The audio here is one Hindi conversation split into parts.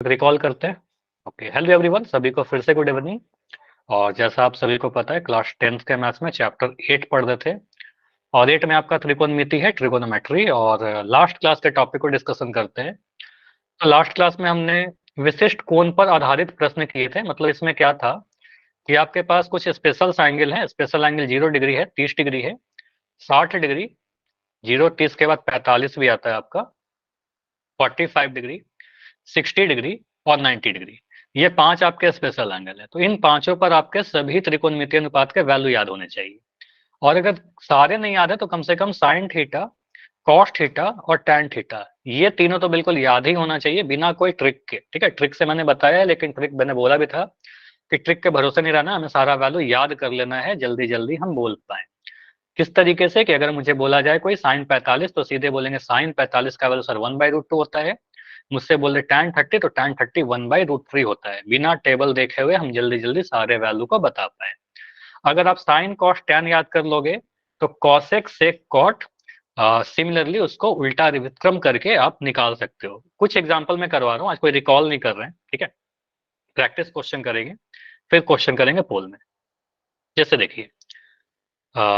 रिकॉल करते हैं। ओके, हेलो एवरीवन, सभी को फिर से गुड इवनिंग। और जैसा आप सभी को पता है, क्लास 10th के मैथ्स में चैप्टर 8 पढ़ रहे थे और 8 में आपका त्रिकोणमिति है, ट्रिगोनोमेट्री। और लास्ट क्लास के टॉपिक को डिस्कशन करते हैं। तो लास्ट क्लास में हमने विशिष्ट कोण पर आधारित प्रश्न किए थे। मतलब इसमें क्या था कि आपके पास कुछ स्पेशल एंगल है। स्पेशल एंगल 0 डिग्री है, 30 डिग्री है, 60 डिग्री, 0 30 के बाद 45 भी आता है आपका, 45 डिग्री, 60 डिग्री और 90 डिग्री। ये 5 आपके स्पेशल एंगल है। तो इन पांचों पर आपके सभी त्रिकोणमितीय अनुपात के वैल्यू याद होने चाहिए। और अगर सारे नहीं याद है तो कम से कम साइन थीटा, कॉस थीटा और टैन थीटा, ये तीनों तो बिल्कुल याद ही होना चाहिए बिना कोई ट्रिक के। ठीक है, ट्रिक से मैंने बताया है, लेकिन ट्रिक मैंने बोला भी था कि ट्रिक के भरोसे नहीं रहना, हमें सारा वैल्यू याद कर लेना है, जल्दी जल्दी हम बोल पाए। किस तरीके से कि अगर मुझे बोला जाए कोई साइन 45, तो सीधे बोलेंगे साइन 45 का वैल्यू सर 1/√2 होता है। मुझसे बोले tan 30, तो tan 30 1/√3 होता है। बिना टेबल देखे हुए हम जल्दी जल्दी सारे वैल्यू को बता पाए। अगर आप साइन कॉस tan याद कर लोगे तो कॉसेक सेक कॉट, सिमिलरली उसको उल्टा विक्रम करके आप निकाल सकते हो। कुछ एग्जांपल मैं करवा रहा हूँ, आज कोई रिकॉल नहीं कर रहे हैं। ठीक है, प्रैक्टिस क्वेश्चन करेंगे, फिर क्वेश्चन करेंगे पोल में। जैसे देखिए,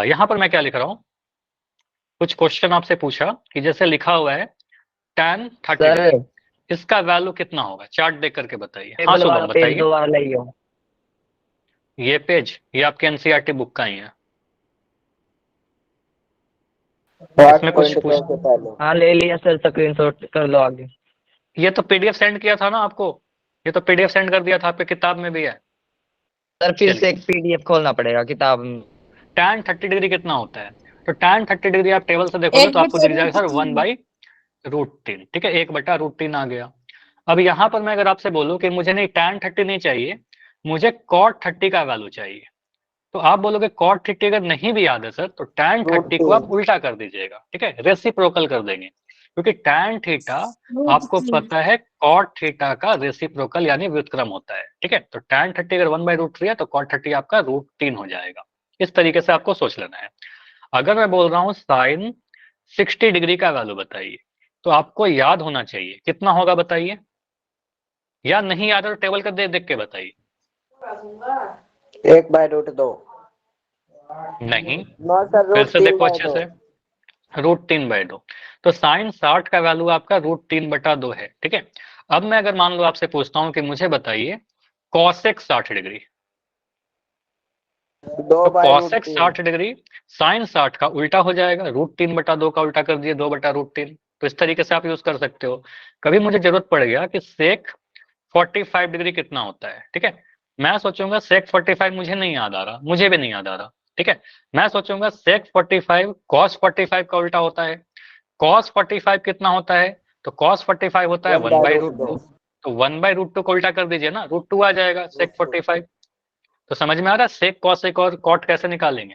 यहाँ पर मैं क्या लिख रहा हूँ, कुछ क्वेश्चन आपसे पूछा कि जैसे लिखा हुआ है tan 30 सर डिग्री, इसका वैल्यू कितना होगा, चार्ट देख करके बताइए। हाँ टेबल वाला शुभम पेज बताइए। दोबारा लाइयो। ये पेज ये आपके एनसीईआरटी बुक का ही है। इसमें कुछ पूछ, से पहले हाँ ले लिया सर, स्क्रीनशॉट कर लो आगे। ये तो पीडीएफ सेंड किया था ना आपको, ये तो पीडीएफ सेंड कर दिया था, आपके किताब में भी है। सर फिर से चलिए, एक पीडीएफ खोलना पड़ेगा किताब में। tan 30 डिग्री कितना होता है, तो tan 30 डिग्री आप टेबल से देखोगे एक तो आपको बटे दिख जाएगा रूट सर तीन 1/√3। ठीक है, 1/√3 आ गया। अब यहाँ पर मैं अगर आपसे बोलूं कि मुझे नहीं tan 30 नहीं चाहिए, मुझे cot 30 का वैल्यू चाहिए, तो आप बोलोगे cot 30 अगर नहीं भी याद है सर, तो tan रूट 30 को आप तीन उल्टा कर दीजिएगा। ठीक है, रेसिप्रोकल कर देंगे, क्योंकि tan थीटा रूट आपको तीन पता है cot थीटा का रेसिप्रोकल यानी व्युत्क्रम होता है। ठीक है, तो tan 30 अगर 1/√3 है तो cot 30 आपका √3 हो जाएगा। इस तरीके से आपको सोच लेना है। अगर मैं बोल रहा हूँ साइन 60 डिग्री का वैल्यू बताइए, तो आपको याद होना चाहिए कितना होगा, बताइए। या नहीं याद है तो टेबल का देख देख के बताइए। 1/√2। नहीं, नौ सर फिर रूट से तीन देखो बाई अच्छे दो से, √3/2। तो साइन 60 का वैल्यू आपका √3/2 है। ठीक है, अब मैं अगर मान लो आपसे पूछता हूँ कि मुझे बताइए कॉसेक 60 डिग्री, दो तो बाई रूट कॉसेक तीन 60 डिग्री साइन 60 का उल्टा हो जाएगा, √3/2 का उल्टा कर दिए 2/√3। तो इस तरीके से आप यूज कर सकते हो। कभी मुझे जरूरत पड़ गया कि सेक 45 डिग्री कितना होता है, ठीक है, मैं सोचूंगा सेक 45 मुझे नहीं याद आ रहा, मुझे भी नहीं याद आ रहा। ठीक है, मैं सोचूंगा सेक 45 कॉस 45 का उल्टा होता है। कॉस 45 कितना होता है, तो कॉस 45 होता है one one by by root root दो टू तो 1/√2 को उल्टा कर दीजिए ना, √2 आ जाएगा सेक 45। तो समझ में आ रहा है सेक कॉसेक और कॉट कैसे निकालेंगे।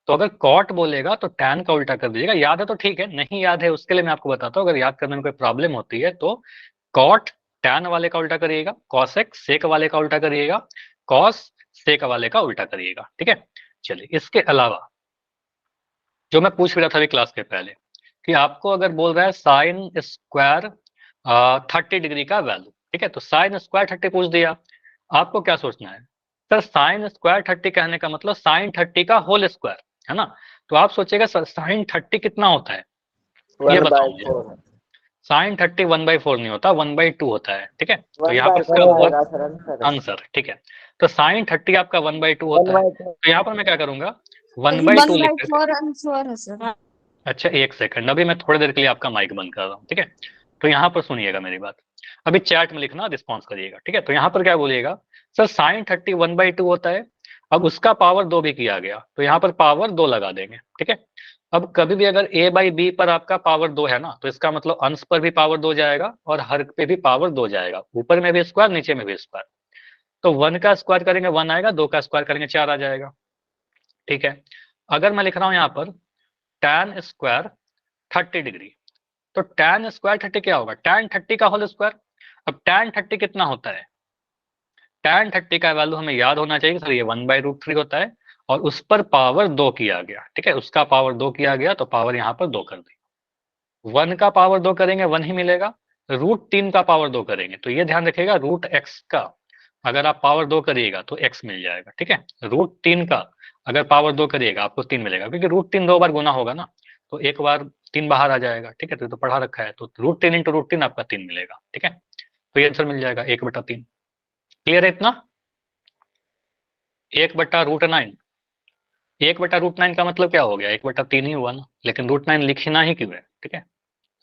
तो अगर कॉट बोलेगा तो टैन का उल्टा कर दीजिएगा। याद है तो ठीक है, नहीं याद है उसके लिए मैं आपको बताता हूँ, अगर याद करने में कोई प्रॉब्लम होती है तो कॉट टैन वाले का उल्टा करिएगा, कॉसेक सेक वाले का उल्टा करिएगा, कॉस सेक वाले का उल्टा करिएगा। ठीक है, चलिए इसके अलावा जो मैं पूछ रहा था अभी क्लास के पहले, कि आपको अगर बोल रहा है साइन स्क्वायर 30 डिग्री का वैल्यू, ठीक है, तो साइन स्क्वायर 30 पूछ दिया, आपको क्या सोचना है, सर साइन स्क्वायर 30 कहने का मतलब साइन 30 का होल स्क्वायर है ना। तो आप सोचेगा सर साइन 30 कितना होता है, ये वन बताओ बाई मुझे। फोर साइन 30 1/4 नहीं होता, 1/2 होता है। ठीक है, तो वन यहाँ बाई पर इसका फोर वर्क आएगा सर आंसर आंसर, ठीक है, तो साइन 30 आपका 1/2 वन होता है। बाई तो यहाँ पर मैं क्या करूंगा, वन वन बाई टू लिख बाई करके, फोर आंसर है सर। अच्छा एक सेकंड, अभी मैं थोड़ी देर के लिए आपका माइक बंद कर रहा हूँ। ठीक है, तो यहाँ पर सुनिएगा मेरी बात, अभी चैट में लिखना रिस्पॉन्स करिएगा। ठीक है, तो यहाँ पर क्या बोलिएगा, सर साइन 30 1/2 होता है, अब उसका पावर 2 भी किया गया, तो यहाँ पर पावर 2 लगा देंगे। ठीक है, अब कभी भी अगर a/b पर आपका पावर 2 है ना, तो इसका मतलब अंश पर भी पावर 2 जाएगा और हर पे भी पावर 2 जाएगा, ऊपर में भी स्क्वायर नीचे में भी स्क्वायर। तो 1 का स्क्वायर करेंगे 1 आएगा, 2 का स्क्वायर करेंगे 4 आ जाएगा। ठीक है, अगर मैं लिख रहा हूँ यहाँ पर tan स्क्वायर 30 डिग्री, तो tan स्क्वायर 30 क्या होगा, tan 30 का होल स्क्वायर। अब tan 30 कितना होता है, tan 30 का वैल्यू हमें याद होना चाहिए सर, ये 1/√3 होता है और उस पर पावर 2 किया गया। ठीक है, उसका पावर 2 किया गया तो पावर यहाँ पर 2 कर दी, 1 का पावर 2 करेंगे 1 ही मिलेगा, √3 का पावर 2 करेंगे तो ये ध्यान रखिएगा √x का अगर आप पावर 2 करिएगा तो x मिल जाएगा, ठीक है। √3 का अगर पावर 2 करिएगा आपको 3 मिलेगा, क्योंकि √3 2 बार गुना होगा ना, तो एक बार 3 बाहर आ जाएगा, ठीक है। तो पढ़ा रखा है, तो √3 इंटू √3 आपका 3 मिलेगा, ठीक है। तो ये आंसर मिल जाएगा 1/3। क्लियर है इतना? 1/√9। 1/√9 का मतलब क्या हो गया, 1/3 ही हुआ ना, लेकिन √9 लिखना ही क्यों है, ठीक है।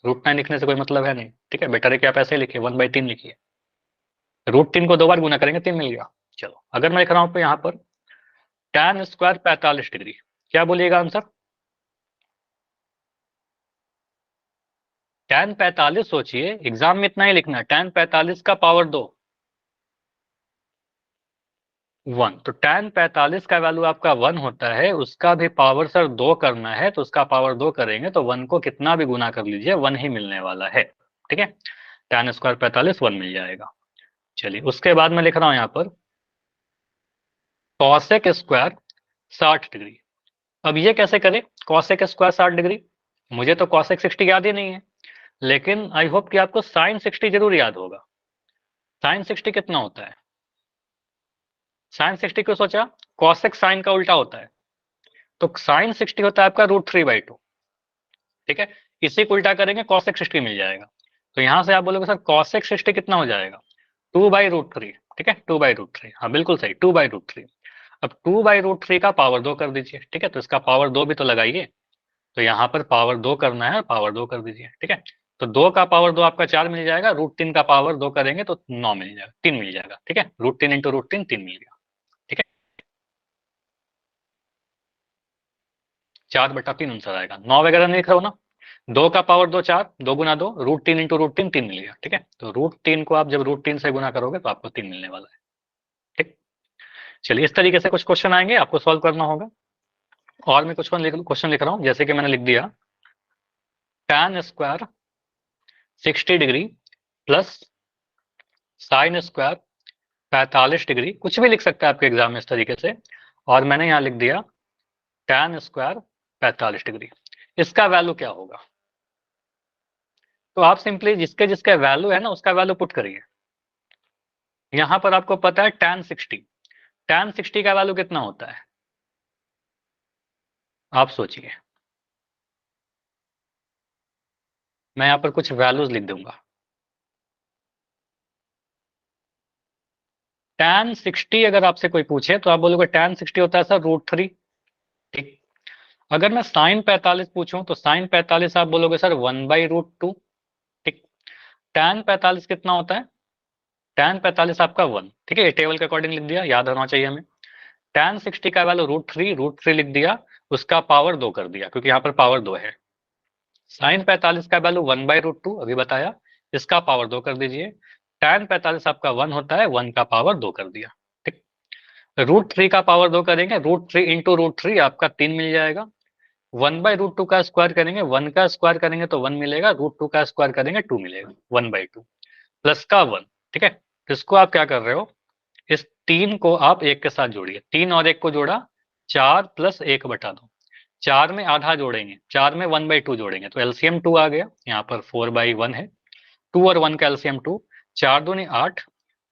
√9 लिखने से कोई मतलब है नहीं, ठीक है। बेटर है कि आप ऐसे ही लिखिए, 1/3 लिखिए। √3 को 2 बार गुना करेंगे 3 मिल गया। चलो अगर मैं लिख रहा हूं यहाँ पर tan स्क्वायर 45 डिग्री, क्या बोलिएगा आंसर? tan 45, सोचिए एग्जाम में इतना ही लिखना है, tan 45 का पावर 2 1, तो tan 45 का वैल्यू आपका 1 होता है, उसका भी पावर सर 2 करना है, तो उसका पावर 2 करेंगे तो 1 को कितना भी गुना कर लीजिए 1 ही मिलने वाला है, ठीक है। tan स्क्वायर 45 1 मिल जाएगा। चलिए उसके बाद मैं लिख रहा हूं यहाँ पर कॉसेक स्क्वायर 60 डिग्री। अब ये कैसे करें कॉसेक स्क्वायर 60 डिग्री? मुझे तो कॉसेक 60 याद ही नहीं है, लेकिन आई होप कि आपको साइन 60 जरूर याद होगा। साइन 60 कितना होता है? साइन 60 क्यों सोचा? कॉसेक साइन का उल्टा होता है, तो साइन 60 होता है आपका √3/2, ठीक है। इसी को उल्टा करेंगे कॉसेक 60 मिल जाएगा। तो यहां से आप बोलोगे सर कॉसेक 60 कितना हो जाएगा? 2/√3, ठीक है। 2/√3, हाँ बिल्कुल सही, 2/√3। अब 2/√3 का पावर 2 कर दीजिए, ठीक है। तो इसका पावर 2 भी तो लगाइए, तो यहाँ पर पावर 2 करना है, पावर 2 कर दीजिए, ठीक है। तो 2 का पावर 2 आपका 4 मिल जाएगा, √3 का पावर 2 करेंगे तो 9 मिल जाएगा, 3 मिल जाएगा, ठीक है। √3 इंटू √3 3 मिल गया, ठीक है। 4/3 आंसर आएगा, 9 वगैरह नहीं लिख रहा हो ना। 2 का पावर 2 4, 2 गुना 2, √3 इंटू √3 3 मिल गया, ठीक है। तो √3 को आप जब √3 से गुना करोगे तो आपको 3 मिलने वाला है, ठीक। चलिए इस तरीके से कुछ क्वेश्चन आएंगे, आपको सॉल्व करना होगा। और मैं कुछ क्वेश्चन लिख रहा हूँ, जैसे कि मैंने लिख दिया tan square 60 degree plus sine square 45 degree, कुछ भी लिख सकते हैं आपके एग्जाम में इस तरीके से। और मैंने यहाँ लिख दिया tan स्क्वायर 45 डिग्री, इसका वैल्यू क्या होगा? तो आप सिंपली जिसके जिसका वैल्यू है ना उसका वैल्यू पुट करिए। यहाँ पर आपको पता है tan 60 का वैल्यू कितना होता है? आप सोचिए, मैं यहाँ पर कुछ वैल्यूज लिख दूंगा। tan 60 अगर आपसे कोई पूछे तो आप बोलोगे tan 60 होता है सर √3, ठीक। अगर मैं साइन 45 पूछूं तो साइन 45 आप बोलोगे सर 1/√2, ठीक। tan 45 कितना होता है? tan 45 आपका 1, ठीक है। ये टेबल के अकॉर्डिंग लिख दिया, याद होना चाहिए हमें। tan 60 का वैल्यू √3 लिख दिया, उसका पावर 2 कर दिया, क्योंकि यहाँ पर पावर 2 है। साइन 45 का वैल्यू 1/√2 अभी बताया, इसका पावर 2 कर दीजिए। tan 45 आपका 1 होता है, 1 का पावर 2 कर दिया, ठीक। √3 का पावर 2 करेंगे, √3 इंटू √3 आपका 3 मिल जाएगा। 1/√2 का स्क्वायर करेंगे, 1 का स्क्वायर करेंगे तो 1 मिलेगा, √2 का स्क्वायर करेंगे 2 मिलेगा, 1/2 प्लस का 1, ठीक है। तो इसको आप क्या कर रहे हो, इस 3 को आप 1 के साथ जोड़िए, 3 और 1 को जोड़ा 4 प्लस 1/2, 4 में आधा जोड़ेंगे, 4 में 1/2 जोड़ेंगे तो एलसीएम 2 आ गया, यहाँ पर 4/1 है, 2 और 1 का एलसीएम 2, 4 दूनी 8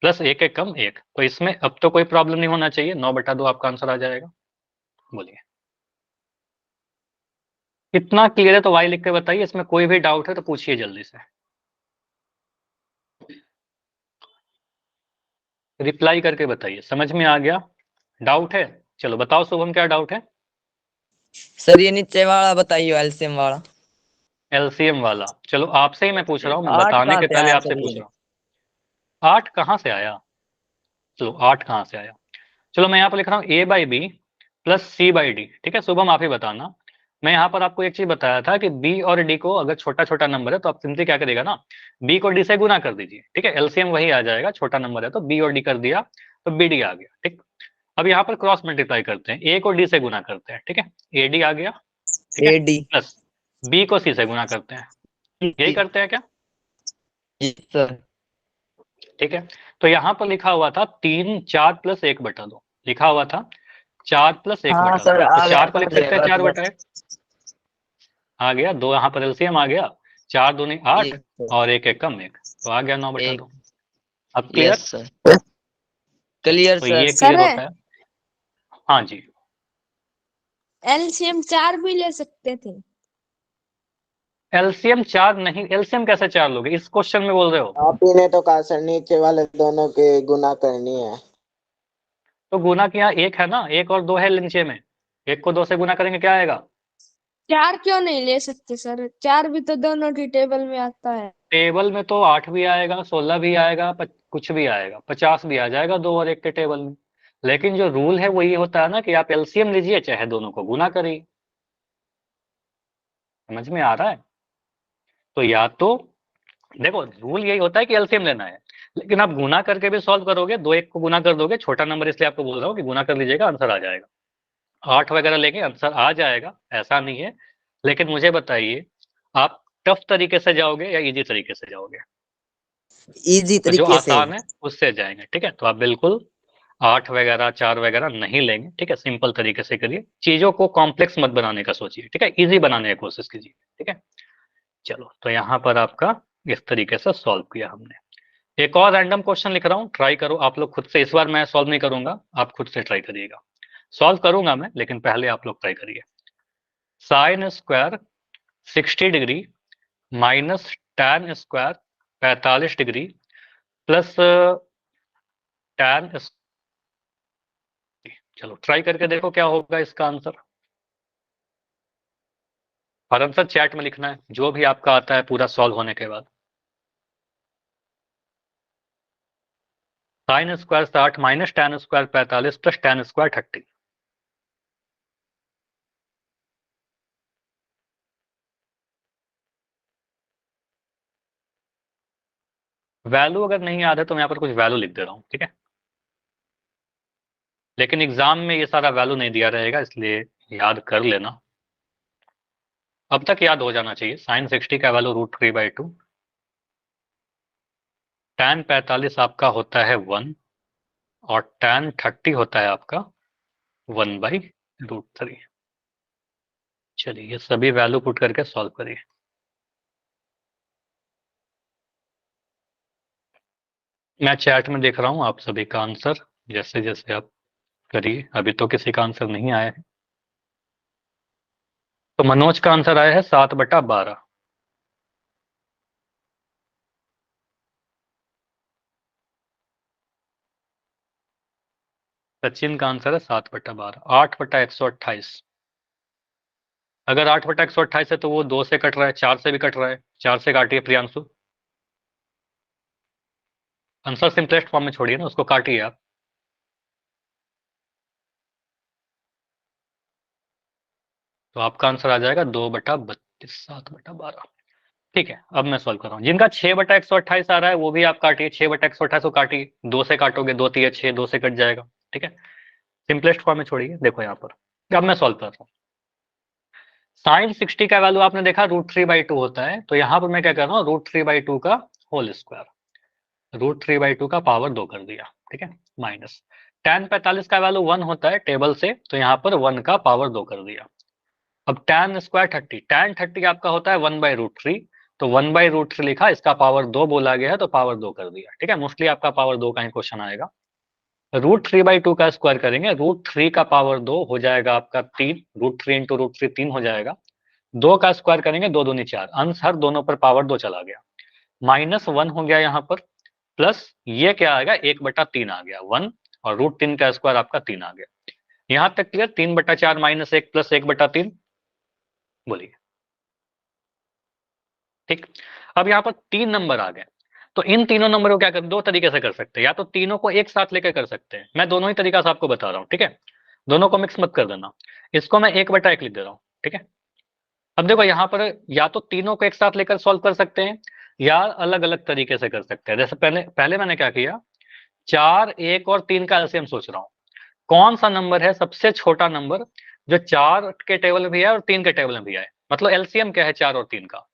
प्लस 1 एक कम 1, तो इसमें अब तो कोई प्रॉब्लम नहीं होना चाहिए, 9/2 आपका आंसर आ जाएगा। बोलिए इतना क्लियर है तो वाई लिख के बताइए, इसमें कोई भी डाउट है तो पूछिए जल्दी से, रिप्लाई करके बताइए, समझ में आ गया? डाउट है? चलो बताओ शुभम क्या डाउट है? सर ये नीचे वाला बताइए, एलसीएम वाला। एलसीएम वाला, चलो आपसे ही मैं पूछ रहा हूँ, मैं 8 बताने कहाँ के से पहले आया आपसे सर पूछ ये? रहा हूँ 8 कहाँ से आया। चलो 8 कहाँ से आया, चलो मैं यहाँ पर लिख रहा हूँ a/b प्लस c/d, ठीक है। शुभम आप ही बताना। मैं यहाँ पर आपको एक चीज बताया था कि b और d को अगर छोटा छोटा नंबर है तो आप सिंपली क्या करेगा ना, b को d से गुना कर दीजिए, ठीक है। एलसीएम वही आ जाएगा, छोटा नंबर है तो b और d कर दिया तो bd आ गया, ठीक। अब यहाँ पर क्रॉस मल्टीप्लाई करते हैं, a को d से गुना करते हैं, ठीक है, ad आ गया, ठीक है, एडी। प्लस b को c से गुना करते हैं, यही करते हैं क्या? सर ठीक है। तो यहाँ पर लिखा हुआ था 3 4 प्लस 1/2, लिखा हुआ था 4 प्लस एक हाँ बटा सर, दो तो आ गया 4 को लिख समझ गए, सकते हैं बस 4/1 बस। आ गया, 2 यहाँ पर एलसीएम आ गया, 4 दूनी 8 एक तो और 1 एक कम 1, तो आ गया 9 बटा एक 2। अब क्लियर? यस सर, क्लियर तो सर। ये सर क्लियर होता है। हाँ जी, एलसीएम 4 भी ले सकते थे। एलसीएम 4 नहीं, एलसीएम कैसे 4 लोगे इस क्वेश्चन में बोल रहे हो? आप ही ने तो कहा सर नीचे वाले दोनों के गुना करनी है। तो गुना किया, एक है ना, एक और 2 है नीचे में, एक को 2 से गुना करेंगे क्या आएगा? 4 क्यों नहीं ले सकते सर? 4 भी तो दोनों की टेबल में आता है। टेबल में तो 8 भी आएगा, 16 भी आएगा, कुछ भी आएगा, 50 भी आ जाएगा 2 और 1 के टेबल में। लेकिन जो रूल है वो ये होता है ना कि आप एलसीएम लीजिए चाहे दोनों को गुना करिए। समझ में आ रहा है? तो या तो देखो, रूल यही होता है कि एलसीएम लेना है, लेकिन आप गुना करके भी सॉल्व करोगे, 2 1 को गुना कर दोगे, छोटा नंबर इसलिए आपको बोल रहा हूँ कि गुना कर लीजिएगा, आंसर आ जाएगा। 8 वगैरह लेके आंसर आ जाएगा, ऐसा नहीं है। लेकिन मुझे बताइए, आप टफ तरीके से जाओगे या इजी तरीके से जाओगे? इजी तो जो तरीके से। आसान है उससे जाएंगे, ठीक है? तो आप बिल्कुल 8 वगैरह 4 वगैरह नहीं लेंगे, ठीक है? सिंपल तरीके से करिए, चीजों को कॉम्प्लेक्स मत बनाने का सोचिए, ठीक है? इजी बनाने की कोशिश कीजिए, ठीक है? चलो, तो यहाँ पर आपका इस तरीके से सॉल्व किया हमने। एक और रैंडम क्वेश्चन लिख रहा हूँ, ट्राई करो आप लोग खुद से। इस बार मैं सॉल्व नहीं करूंगा, आप खुद से ट्राई करिएगा। सॉल्व करूंगा मैं, लेकिन पहले आप लोग ट्राई करिए। Sine square 60 degree minus tan square 45 degree plus tan. चलो ट्राई करके देखो क्या होगा इसका आंसर। और आंसर चैट में लिखना है, जो भी आपका आता है पूरा सॉल्व होने के बाद। Sine square 60 minus tan square 45 plus tan square 30। Value अगर नहीं याद है तो मैं यहाँ पर कुछ वैल्यू लिख दे रहा हूँ, ठीक है? लेकिन एग्जाम में ये सारा वैल्यू नहीं दिया रहेगा, इसलिए याद कर लेना। अब तक याद हो जाना चाहिए। साइन 60 का वैल्यू √3/2, टैन 45 आपका होता है 1 और टैन 30 होता है आपका 1/√3। चलिए ये सभी वैल्यू पुट करके सॉल्व करिए। मैं चैट में देख रहा हूँ आप सभी का आंसर, जैसे जैसे आप करिए। अभी तो किसी का आंसर नहीं आया है। तो मनोज का आंसर आया है 7/12। सचिन का आंसर है 7/12, 8/128। अगर 8/128 है तो वो 2 से कट रहा है, 4 से भी कट रहा है, 4 से काटिए प्रियांशु। आंसर सिंपलेस्ट फॉर्म में छोड़िए ना, उसको काटिए आप। तो आपका आंसर आ जाएगा 2/32, 7/12। ठीक है, अब मैं सॉल्व कर रहा हूँ। जिनका 6/128 आ रहा है वो भी आप काटिए, 6/128 को काटिए, 2 से काटोगे 2 3 6, 2 से कट जाएगा, ठीक है? सिंपलेस्ट फॉर्म में छोड़िए। देखो यहाँ पर अब मैं सॉल्व कर रहा हूँ। साइन 60 का वैल्यू आपने देखा √3/2 होता है, तो यहाँ पर मैं क्या कर रहा हूँ, √3/2 का होल स्क्वायर, √3/2 का पावर 2 कर दिया, ठीक है? माइनस टैन 45 का वैल्यू 1 होता है टेबल से, तो यहाँ पर 1 का पावर 2 कर दिया। अब टैन स्क्वायर 30, टैन 30 आपका होता है 1/√3, तो 1/√3 लिखा, इसका पावर 2 बोला गया है तो पावर 2 कर दिया, ठीक है? मोस्टली आपका पावर 2 का ही क्वेश्चन आएगा। √3/2 का स्क्वायर करेंगे, √3 का पावर 2 हो जाएगा आपका 3, √3 इंटू √3 3 हो जाएगा। 2 का स्क्वायर करेंगे, 2 दूनी 4, आंसर दोनों पर पावर 2 चला गया। -1 हो गया यहाँ पर, प्लस ये क्या आएगा, 1/3 आ गया 1, और √3 का स्क्वायर आपका 3 आ गया। यहाँ तक क्लियर? 3/4 -1 प्लस 1/3, बोलिए। ठीक, अब यहाँ पर 3 नंबर आ गए, तो इन तीनों नंबर को क्या कर, 2 तरीके से कर सकते हैं। या तो तीनों को एक साथ लेकर कर सकते हैं, मैं दोनों ही तरीका से आपको बता रहा हूँ, ठीक है? दोनों को मिक्स मत कर देना। इसको मैं 1/1 लिख दे रहा हूँ, ठीक है? अब देखो यहाँ पर या तो तीनों को एक साथ लेकर सॉल्व कर सकते हैं, या अलग अलग तरीके से कर सकते हैं। जैसे पहले पहले मैंने क्या किया, 4 1 और 3 का एलसीएम सोच रहा हूँ। कौन सा नंबर है सबसे छोटा नंबर जो 4 के टेबल में भी है और 3 के टेबल में भी है? मतलब एलसीएम क्या है 4 और 3 का?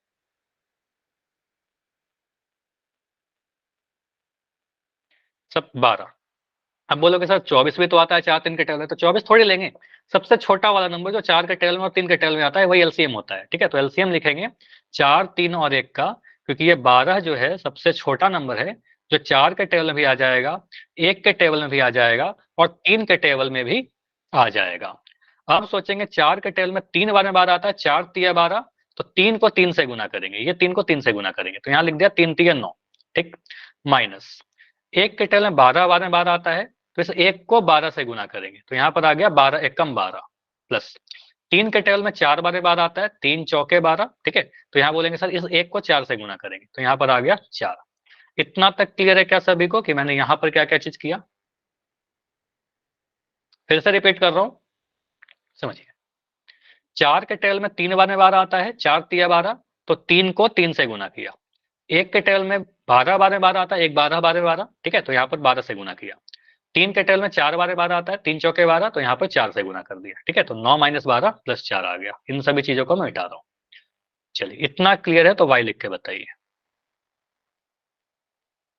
सब 12। अब बोलोगे सर 24 भी तो आता है 4 3 के टेबल में, तो 24 थोड़ी लेंगे। सबसे छोटा वाला नंबर जो 4 के टेबल में और 3 के टेबल में आता है वही एलसीएम होता है, ठीक है? तो एलसीएम लिखेंगे 4 3 और 1 का, क्योंकि ये 12 जो है सबसे छोटा नंबर है, जो 4 के टेबल में भी आ जाएगा, 1 के टेबल में भी आ जाएगा और 3 के टेबल में भी आ जाएगा। अब सोचेंगे 4 के टेबल में 3 बार में 12 आता है, 4 तिया 12, तो 3 को 3 से गुना करेंगे, ये 3 को 3 से गुना करेंगे, तो यहाँ लिख दिया 3 तिया 9, ठीक, माइनस 1 के टेबल में 12 बार में 12 आता है, तो इस 1 को 12 से गुना करेंगे, तो यहाँ पर आ गया 12 एकम 12, प्लस 3 के टेबल में 4 बार में 12 आता है, 3 चौके 12, ठीक है, तो यहाँ बोलेंगे सर इस 1 को 4 से गुना करेंगे, तो यहाँ पर आ गया 4। इतना तक क्लियर है क्या सभी को कि मैंने यहाँ पर क्या क्या चीज किया? फिर से रिपीट कर रहा हूं, समझिए। 4 के टेबल में 3 बार में 12 आता है, 4 तिया 12, तो 3 को 3 से गुना किया। 1 के टेबल में 12 बार में 12 आता है, 1 12 बार में 12, ठीक है, तो यहाँ पर 12 से गुना किया। 3 के टेबल में 4 बार में 12 आता है, 3 चौके 12, तो यहाँ पर 4 से गुना कर दिया, ठीक है, तो 9 - 12 + 4 आ गया। इन सभी चीजों को मैं मिटा रहा हूँ। चलिए इतना क्लियर है तो वाई लिख के बताइए।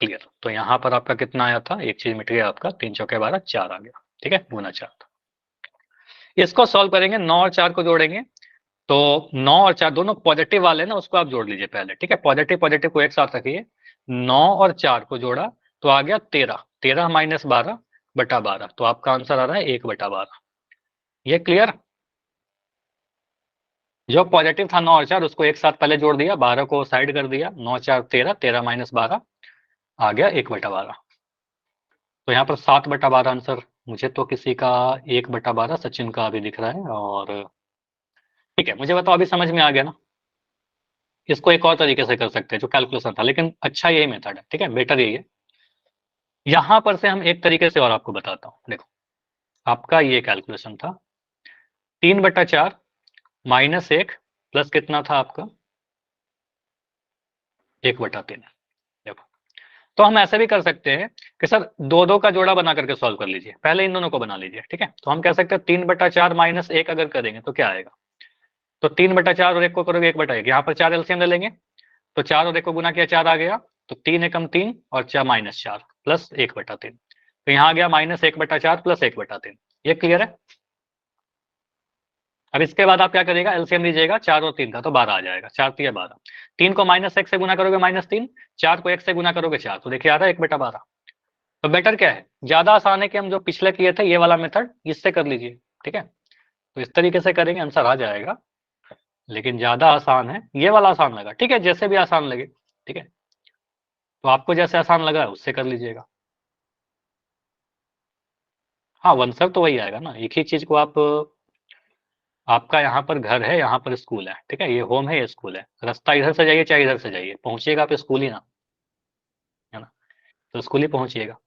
क्लियर, तो यहाँ पर आपका कितना आया था, एक चीज मिट गया आपका, 3 चौके 12, 4 आ गया, ठीक है, गुना 4। इसको सॉल्व करेंगे, 9 और 4 को जोड़ेंगे, तो 9 और 4 दोनों पॉजिटिव वाले ना, उसको आप जोड़ लीजिए पहले, ठीक है, पॉजिटिव पॉजिटिव को एक साथ रखिए। 9 और 4 को जोड़ा तो आ गया 13, 13 - 12 बटा 12, तो आपका आंसर आ रहा है 1/12। ये क्लियर? जो पॉजिटिव था 9 और 4 उसको एक साथ पहले जोड़ दिया, 12 को साइड कर दिया, 9 4 13, 13 - 12 आ गया 1/12। तो यहाँ पर 7/12 आंसर। मुझे तो किसी का 1/12, सचिन का अभी दिख रहा है, और ठीक है, मुझे बताओ अभी समझ में आ गया ना? इसको एक और तरीके से कर सकते हैं जो कैलकुलेशन था, लेकिन अच्छा यही मेथड है, ठीक है, बेटर यही है। यहां पर से हम एक तरीके से और आपको बताता हूं, देखो आपका ये कैलकुलेशन था 3/4 -1 प्लस कितना था आपका 1/3। देखो, तो हम ऐसे भी कर सकते हैं कि सर दो दो का जोड़ा बना करके सॉल्व कर लीजिए, पहले इन दोनों को बना लीजिए, ठीक है, तो हम कह सकते हैं 3/4 -1 अगर करेंगे तो क्या आएगा, तो 3/4 और 1 को करोगे 1/1, यहाँ पर 4 एलसीएम ले लेंगे, तो 4 और 1 को गुना किया 4 आ गया, तो 3 एकम 3 और 4 -4 प्लस 1/3, तो यहाँ आ गया -1/4 प्लस 1/3। ये क्लियर है? अब इसके बाद आप क्या करिएगा, एलसीएम लीजिएगा 4 और 3 का, तो 12 आ जाएगा, 4 3 12, 3 को -1 से गुना करोगे -3, 4 को 1 से गुना करोगे 4, तो देखिए आ रहा है 1/12। तो बेटर क्या है, ज्यादा आसान है कि हम जो पिछले किए थे ये वाला मेथड, इससे कर लीजिए, ठीक है, तो इस तरीके से करेंगे आंसर आ जाएगा, लेकिन ज्यादा आसान है ये वाला, आसान लगा, ठीक है, जैसे भी आसान लगे, ठीक है, तो आपको जैसे आसान लगा उससे कर लीजिएगा। हाँ, आंसर तो वही आएगा ना, एक ही चीज को आप, आपका यहाँ पर घर है, यहाँ पर स्कूल है, ठीक है, ये होम है, ये स्कूल है, रास्ता इधर से जाइए चाहे इधर से जाइए, पहुंचिएगा आप स्कूल ही ना, है ना, तो स्कूल ही पहुंचिएगा,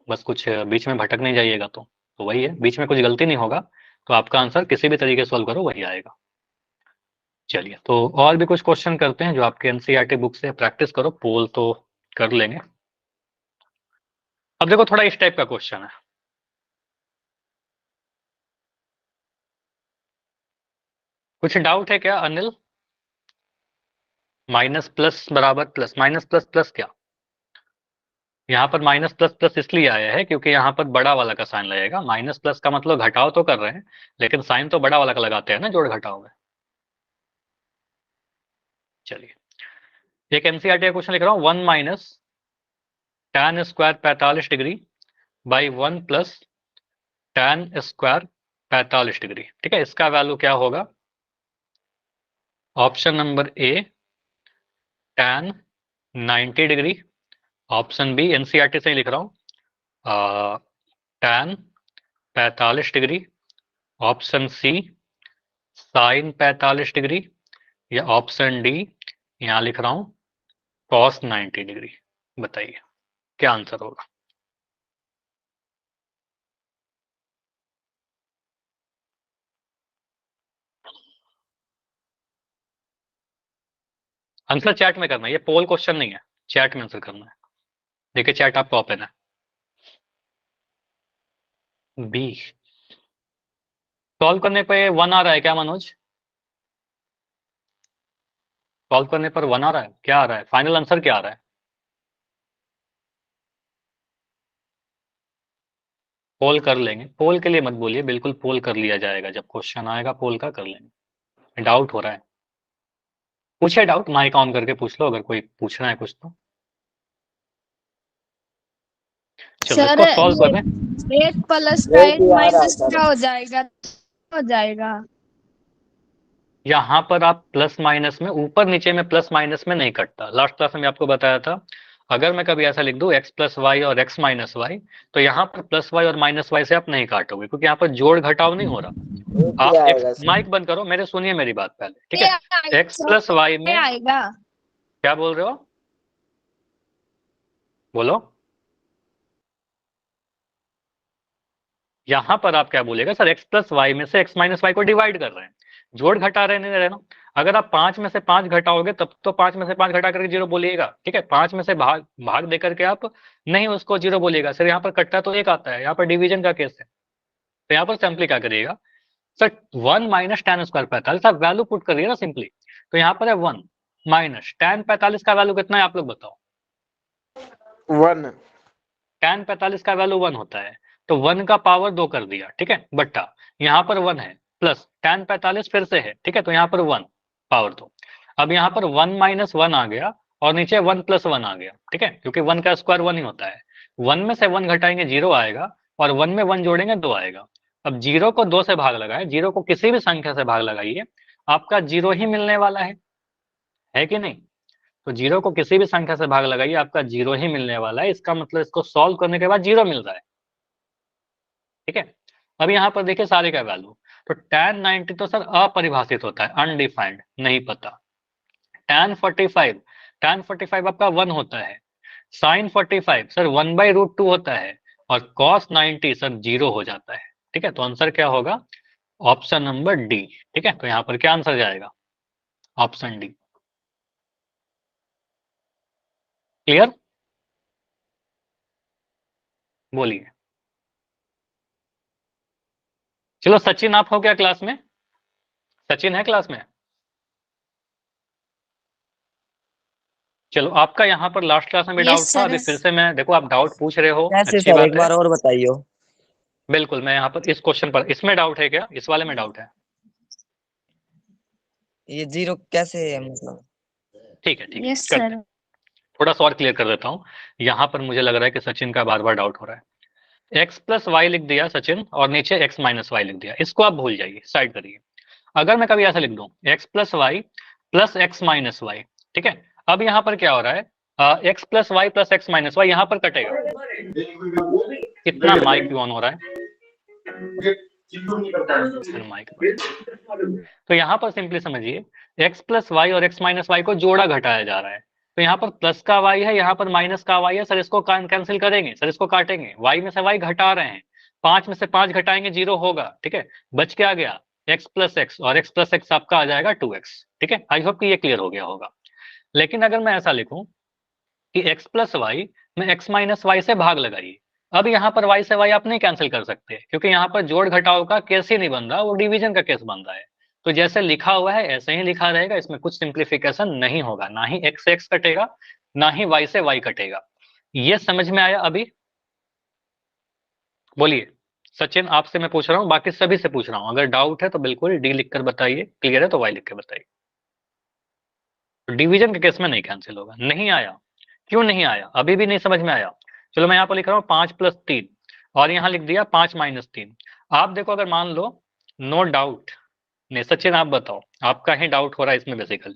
बस कुछ बीच में भटक नहीं जाइएगा, तो वही है, बीच में कुछ गलती नहीं होगा, तो आपका आंसर किसी भी तरीके से सॉल्व करो वही आएगा। चलिए, तो और भी कुछ क्वेश्चन करते हैं जो आपके एनसीईआरटी बुक से, प्रैक्टिस करो, पोल तो कर लेंगे। अब देखो थोड़ा इस टाइप का क्वेश्चन है, कुछ डाउट है क्या अनिल? माइनस प्लस बराबर प्लस, माइनस प्लस प्लस क्या, यहाँ पर माइनस प्लस प्लस इसलिए आया है क्योंकि यहाँ पर बड़ा वाला का साइन लगेगा, माइनस प्लस का मतलब घटाव तो कर रहे हैं, लेकिन साइन तो बड़ा वाला का लगाते हैं ना जोड़ घटाव में। चलिए एक एनसीईआरटी का क्वेश्चन लिख रहा हूँ, 1 - tan square 45 degree by 1 + tan square 45 degree, ठीक है, इसका वैल्यू क्या होगा? Option number a tan 90 degree, option b, NCERT से ही लिख रहा हूँ, tan 45 degree, option c sine 45 degree, या ऑप्शन डी यहाँ लिख रहा हूँ cos 90 डिग्री। बताइए क्या आंसर होगा? आंसर चैट में करना है, ये पोल क्वेश्चन नहीं है, चैट में आंसर करना है। देखिए चैट आपका ओपन है। बी सॉल्व करने पे 1 आ रहा है क्या मनोज? सॉल्व करने पर 1 आ रहा है, क्या आ रहा है, फाइनल आंसर क्या आ रहा है? पोल कर लेंगे, पोल के लिए मत बोलिए, बिल्कुल पोल कर लिया जाएगा, जब क्वेश्चन आएगा पोल का कर लेंगे, डाउट हो रहा है। पूछे डाउट, माइक ऑन करके पूछ लो अगर कोई पूछना है कुछ तो। चलो सर इसको सॉल्व ये करें। 8 प्लस ये 8 भी आ रहा है माइनस सर। क्या हो जाएगा? हो जाएगा। यहाँ पर आप प्लस माइनस में ऊपर नीचे में प्लस माइनस में नहीं कटता। लास्ट क्लास में आपको बताया था, अगर मैं कभी ऐसा लिख दूं x प्लस वाई और x माइनस वाई, तो यहाँ पर प्लस वाई और माइनस वाई से आप नहीं काटोगे, क्योंकि यहाँ पर जोड़ घटाव नहीं हो रहा। एक ही आप x, आएगा सर। माइक बंद करो, मेरे सुनिए मेरी बात पहले, ठीक ये है। x प्लस वाई में आएगा। क्या बोल रहे हो, बोलो। यहाँ पर आप क्या बोलेगा, सर x प्लस वाई में से x माइनस वाई को डिवाइड कर रहे हैं, जोड़ घटा रहे नहीं रहे ना। अगर आप 5 में से 5 घटाओगे तब तो 5 में से 5 घटा करके 0 बोलिएगा, ठीक है। 5 में से भाग दे करके आप नहीं उसको 0 बोलिएगा। सर यहाँ पर कट्टा तो एक आता है, यहाँ पर डिवीजन का केस है, तो यहाँ पर सिंपली क्या करिएगा, सर 1 माइनस टेन स्क्वायर 45, आप वैल्यू पुट करिए ना सिंपली। तो यहाँ पर है 1 माइनस टेन 45 का वैल्यू कितना है आप लोग बताओ। 1। टेन 45 का वैल्यू 1 होता है, तो 1 का पावर 2 कर दिया, ठीक है, बट्टा यहाँ पर 1 है, प्लस टेन 45 फिर से है, ठीक है, तो यहाँ पर 1 पावर 2। अब यहाँ पर 1 माइनस 1 आ गया और नीचे 1 प्लस 1 आ गया, ठीक है, क्योंकि 1 का स्क्वायर 1 ही होता है। 1 में से 1 घटाएंगे 0 आएगा, और 1 में 1 जोड़ेंगे 2 आएगा। अब 0 को 2 से भाग लगाए, 0 को किसी भी संख्या से भाग लगाइए, आपका 0 ही मिलने वाला है कि नहीं। तो 0 को किसी भी संख्या से भाग लगाइए, आपका 0 ही मिलने वाला है। इसका मतलब इसको सॉल्व करने के बाद 0 मिल रहा है, ठीक है। अब यहाँ पर देखिए सारे का वैल्यू, तो tan 90 तो सर अपरिभाषित होता है, अनडिफाइंड, नहीं पता। tan 45 आपका 1 होता है। sin 45 सर 1/√2 होता है, और cos 90 सर 0 हो जाता है, ठीक है। तो आंसर क्या होगा, ऑप्शन नंबर डी, ठीक है। तो यहाँ पर क्या आंसर जाएगा, ऑप्शन डी। क्लियर, बोलिए। चलो सचिन, आप हो क्या क्लास में, सचिन है क्लास में। चलो आपका यहाँ पर लास्ट क्लास में भी Yes, डाउट था, sir. अभी फिर से मैं, देखो आप डाउट पूछ रहे हो, कैसे अच्छी सर, बात एक है। बार और बताइयो। बिल्कुल, मैं यहाँ पर इस क्वेश्चन पर, इसमें डाउट है क्या, इस वाले में डाउट है, ये 0 कैसे है मतलब? ठीक है ठीक है, Yes, करते sir. हैं। थोड़ा सा और क्लियर कर देता हूँ। यहाँ पर मुझे लग रहा है कि सचिन का बार बार डाउट हो रहा है। x प्लस वाई लिख दिया सचिन, और नीचे x माइनस वाई लिख दिया, इसको आप भूल जाइए, साइड करिए। अगर मैं कभी ऐसा लिख दूं x plus y plus x minus y, ठीक है। अब यहाँ पर क्या हो रहा है, x plus y plus x minus y यहाँ पर कटेगा। कितना माइक भी ऑन हो रहा है, माइक। तो यहाँ पर सिंपली समझिए, x प्लस वाई और x माइनस वाई को जोड़ा घटाया जा रहा है। तो यहाँ पर प्लस का y है, यहाँ पर माइनस का y है, सर इसको कैंसिल करेंगे, सर इसको काटेंगे, y में से y घटा रहे हैं, 5 में से 5 घटाएंगे 0 होगा, ठीक है। बच के आ गया x प्लस एक्स, और x प्लस एक्स आपका आ जाएगा 2x, ठीक है। आई होप कि ये क्लियर हो गया होगा। लेकिन अगर मैं ऐसा लिखूं कि x प्लस वाई में x माइनस वाई से भाग लगाइए, अब यहाँ पर y से y आप नहीं कैंसिल कर सकते, क्योंकि यहाँ पर जोड़ घटाव का केस ही नहीं बन रहा, वो डिवीजन का केस बन रहा है। तो जैसे लिखा हुआ है ऐसे ही लिखा रहेगा, इसमें कुछ सिंप्लीफिकेशन नहीं होगा, ना ही x से x कटेगा, ना ही y से y कटेगा। ये समझ में आया अभी, बोलिए। सचिन आपसे मैं पूछ रहा हूँ, बाकी सभी से पूछ रहा हूँ, अगर डाउट है तो बिल्कुल डी लिखकर बताइए, क्लियर है तो y लिख कर बताइए। डिवीजन के केस में नहीं कैंसिल होगा। नहीं आया, क्यों नहीं आया, अभी भी नहीं समझ में आया। चलो मैं यहाँ पर लिख रहा हूँ 5 प्लस 3, और यहाँ लिख दिया 5 माइनस 3। आप देखो, अगर मान लो नो डाउट, नहीं सचिन आप बताओ, आपका ही डाउट हो रहा है इसमें बेसिकली।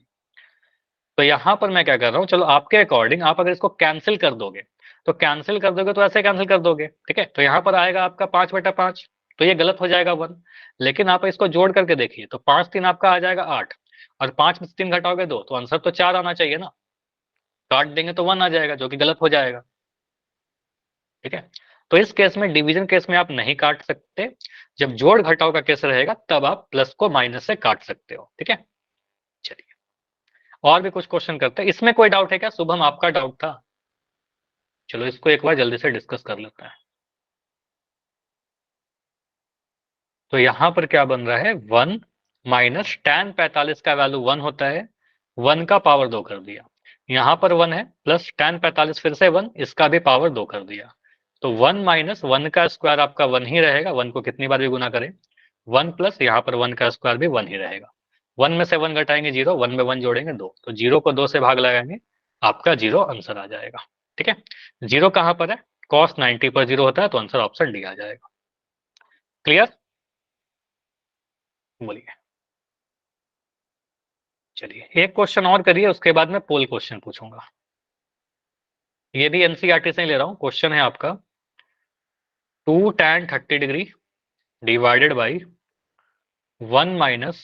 तो यहाँ पर मैं क्या कर रहा हूँ, चलो आपके अकॉर्डिंग आप अगर इसको कैंसिल कर दोगे, तो कैंसिल कर दोगे तो ऐसे कैंसिल कर दोगे, ठीक है। तो यहाँ पर आएगा आपका 5/5, तो ये गलत हो जाएगा 1। लेकिन आप इसको जोड़ करके देखिए, तो 5 3 आपका आ जाएगा 8, और 5 में से 3 घटाओगे 2, तो आंसर तो 4 आना चाहिए ना। काट देंगे तो 1 आ जाएगा, जो कि गलत हो जाएगा, ठीक है। तो इस केस में, डिवीजन केस में आप नहीं काट सकते, जब जोड़ घटाव का केस रहेगा तब आप प्लस को माइनस से काट सकते हो, ठीक है। चलिए और भी कुछ क्वेश्चन करते हैं, इसमें कोई डाउट है क्या, शुभम आपका डाउट था। चलो इसको एक बार जल्दी से डिस्कस कर लेते हैं। तो यहाँ पर क्या बन रहा है, 1 माइनस tan 45 का वैल्यू 1 होता है, 1 का पावर 2 कर दिया, यहाँ पर 1 है, प्लस tan 45 फिर से 1, इसका भी पावर 2 कर दिया। तो 1 माइनस 1 का स्क्वायर आपका 1 ही रहेगा, 1 को कितनी बार भी गुना करें, 1 प्लस यहाँ पर 1 का स्क्वायर भी 1 ही रहेगा। 1 में से 1 घटाएंगे 0, 1 में 1 जोड़ेंगे 2, तो 0 को 2 से भाग लगाएंगे, आपका 0 आंसर आ जाएगा। ठीक है, 0 कहाँ पर है, cos 90 पर 0 होता है, तो आंसर ऑप्शन डी आ जाएगा। क्लियर, बोलिए। चलिए एक क्वेश्चन और करिए, उसके बाद मैं पोल क्वेश्चन पूछूंगा। ये भी एनसीईआरटी से ही ले रहा हूं। क्वेश्चन है आपका 2 tan 30 degree divided by 1 minus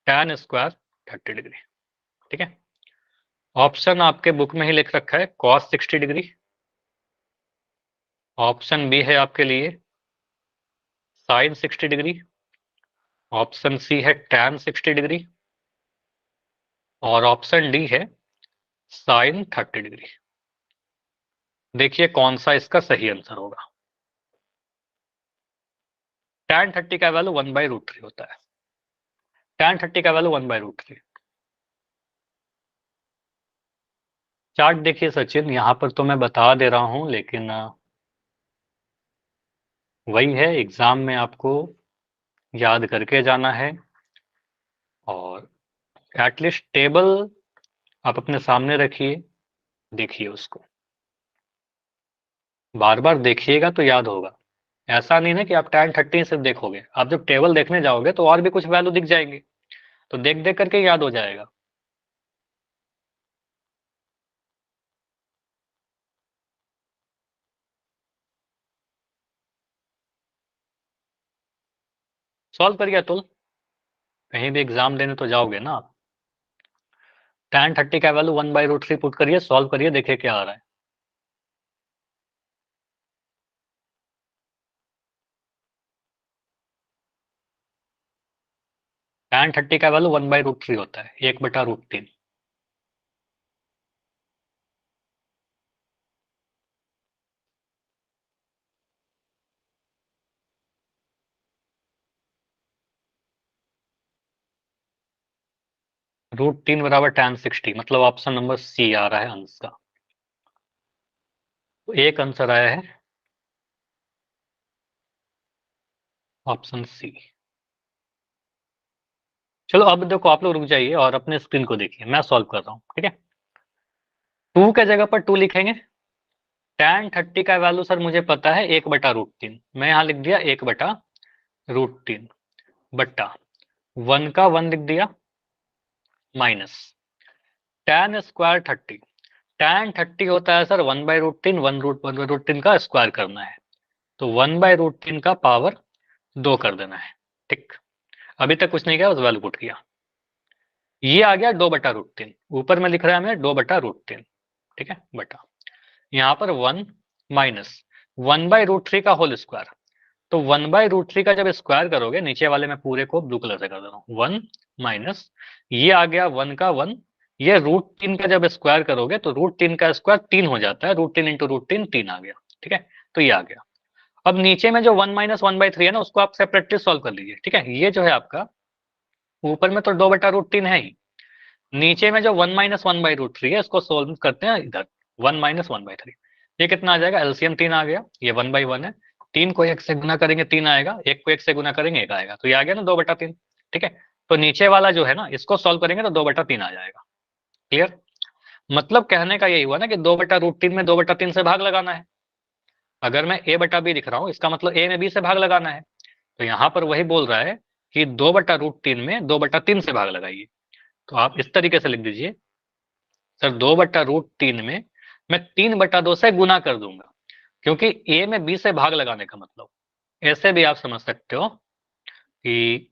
tan square 30 degree. ठीक है, ऑप्शन आपके बुक में ही लिख रखा है cos 60 डिग्री, ऑप्शन बी है आपके लिए sin 60 डिग्री, ऑप्शन सी है tan 60 डिग्री, और ऑप्शन डी है sin 30 डिग्री। देखिए कौन सा इसका सही आंसर होगा। tan 30 का वैल्यू 1/√3 होता है, tan 30 का वैल्यू 1/√3। चार्ट देखिए सचिन, यहाँ पर तो मैं बता दे रहा हूं, लेकिन वही है, एग्जाम में आपको याद करके जाना है, और एटलीस्ट टेबल आप अपने सामने रखिए, देखिए उसको बार बार देखिएगा तो याद होगा। ऐसा नहीं है कि आप tan 30 सिर्फ देखोगे, आप जब टेबल देखने जाओगे तो और भी कुछ वैल्यू दिख जाएंगे, तो देख देख करके याद हो जाएगा। सॉल्व करिए अतुल, कहीं भी एग्जाम देने तो जाओगे ना आप। tan 30 का वैल्यू 1/√3 पुट करिए, सॉल्व करिए, देखिए क्या आ रहा है। tan 30 का वैल्यू 1/√3 होता है, 1/√3। √3 बराबर tan 60, मतलब ऑप्शन नंबर सी आ रहा है आंसर का। तो एक आंसर आया है ऑप्शन सी। चलो अब देखो, आप लोग रुक जाइए और अपने स्क्रीन को देखिए, मैं सॉल्व कर रहा हूँ। ठीक है, 2 के जगह पर 2 लिखेंगे। tan 30 का वैल्यू सर मुझे पता है 1/√3, मैं यहाँ लिख दिया 1/√3 बट्टा 1 का 1 लिख दिया माइनस tan स्क्वायर 30। tan 30 होता है सर 1/√3, 1/√3 का स्क्वायर करना है, तो 1/√3 का पावर 2 कर देना है। ठीक, अभी तक कुछ नहीं किया, बस वैल्यू पुट किया, ये आ गया 2/√3, ऊपर में लिख रहा है हमें 2/√3। ठीक है, बटा यहाँ पर 1 माइनस 1/√3 का होल स्क्वायर, तो 1/√3 का जब स्क्वायर करोगे, नीचे वाले में पूरे को ब्लू कलर से कर दे रहा हूँ, 1 माइनस ये आ गया 1 का 1, ये √3 का जब स्क्वायर करोगे तो √3 का स्क्वायर 3 हो जाता है, √3 इंटू √3 3 आ गया। ठीक है, तो ये आ गया। अब नीचे में जो 1 माइनस 1/3 है ना, उसको आप सेपरेटली सॉल्व कर लीजिए। ठीक है, ये जो है आपका, ऊपर में तो 2/√3 है ही, नीचे में जो 1 माइनस 1/√3 है, इसको सोल्व करते हैं इधर, 1 माइनस 1/3, ये कितना आ जाएगा, एलसीएम 3 आ गया, ये 1/1 है, 3 को 1 से गुना करेंगे 3 आएगा, 1 को 1 से गुना करेंगे 1 आएगा, तो ये आ गया ना 2/3। ठीक है, तो नीचे वाला जो है ना, इसको सॉल्व करेंगे तो 2/3 आ जाएगा। क्लियर, मतलब कहने का यही हुआ ना कि 2/√3 में 2/3 से भाग लगाना है। अगर मैं a/b लिख रहा हूँ, इसका मतलब a में b से भाग लगाना है, तो यहाँ पर वही बोल रहा है कि 2/√3 में 2/3 से भाग लगाइए, तो आप इस तरीके से लिख दीजिए, सर 2/√3 में मैं 3/2 से गुना कर दूंगा, क्योंकि a में b से भाग लगाने का मतलब, ऐसे भी आप समझ सकते हो कि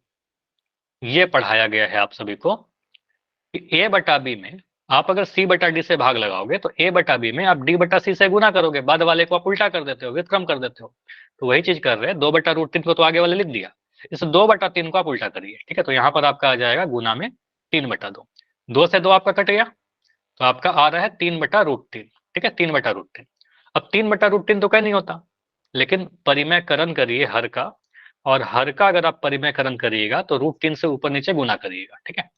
ये पढ़ाया गया है आप सभी को कि a/b में आप अगर c/d से भाग लगाओगे तो a/b में आप d/c से गुना करोगे, बाद वाले को आप उल्टा कर देते हो, व्युत्क्रम कर देते हो, तो वही चीज कर रहे हैं। 2/√3 को तो आगे वाले लिख दिया, इस 2/3 को आप उल्टा करिए। ठीक है, तो यहाँ पर आपका आ जाएगा गुना में 3/2, 2 से 2 आपका कट गया, तो आपका आ रहा है 3/√3। ठीक है, 3/√3। अब 3/√3 तो कहीं नहीं होता, लेकिन परिमयकरण करिए हर का, और हर का अगर आप परिमयकरण करिएगा तो √3 से ऊपर नीचे गुना करिएगा। ठीक है,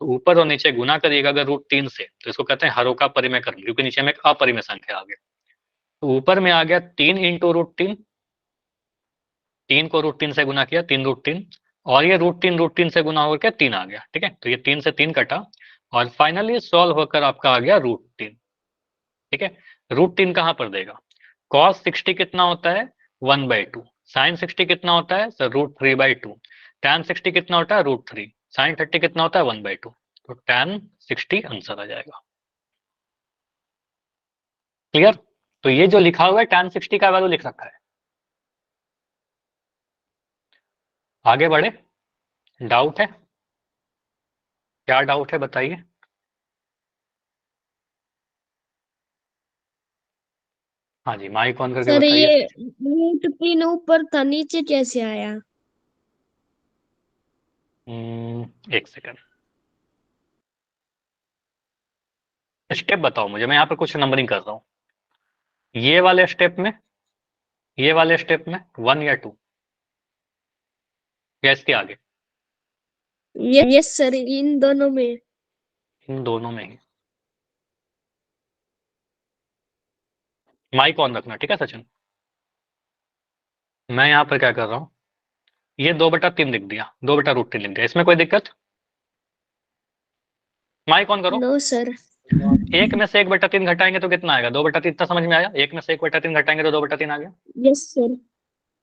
तो ऊपर और नीचे गुना करिएगा अगर √3 से, तो इसको कहते हैं हरों का परिमयकरण, क्योंकि नीचे में एक अपरिमेय संख्या आ गया। तो ऊपर में आ गया 3 इंटू √3, 3 को √3 से गुना किया, 3 √3, और ये रूट 3 से गुना होकर 3 आ गया, ठीक है। तो ये 3 से 3 कटा और फाइनली सॉल्व होकर आपका आ गया √3, ठीक है। √3 कहाँ पर देगा? cos 60 कितना होता है? 1/2। sin 60 कितना होता है सर? √3/2। tan 60 कितना होता है? √3। sin 30 कितना होता है? 1/2। तो tan 60 आंसर आ जाएगा। क्लियर? तो ये जो लिखा हुआ है tan 60 का वैल्यू लिख रखा है। आगे बढ़े, डाउट है? क्या डाउट है बताइए। हाँ जी, माइक ऑन करके सर बताइए। ये √3 ऊपर था, नीचे कैसे आया? एक सेकंड, स्टेप बताओ मुझे, मैं यहाँ पर कुछ नंबरिंग कर रहा हूँ। ये वाले स्टेप में, ये वाले स्टेप में 1 या 2 या इसके आगे? यस सर, इन दोनों में। इन दोनों में ही। माइक ऑन रखना, ठीक है सचिन। मैं यहाँ पर क्या कर रहा हूँ, ये 2/3 लिख दिया, 2/√3 लिख दिया, इसमें कोई दिक्कत? माइक ऑन करो। No sir. एक में से 1/3 घटाएंगे तो कितना आएगा? 2/3। इतना समझ में आया? एक में से 1/3 घटाएंगे तो 2/3 आ गया। Yes sir.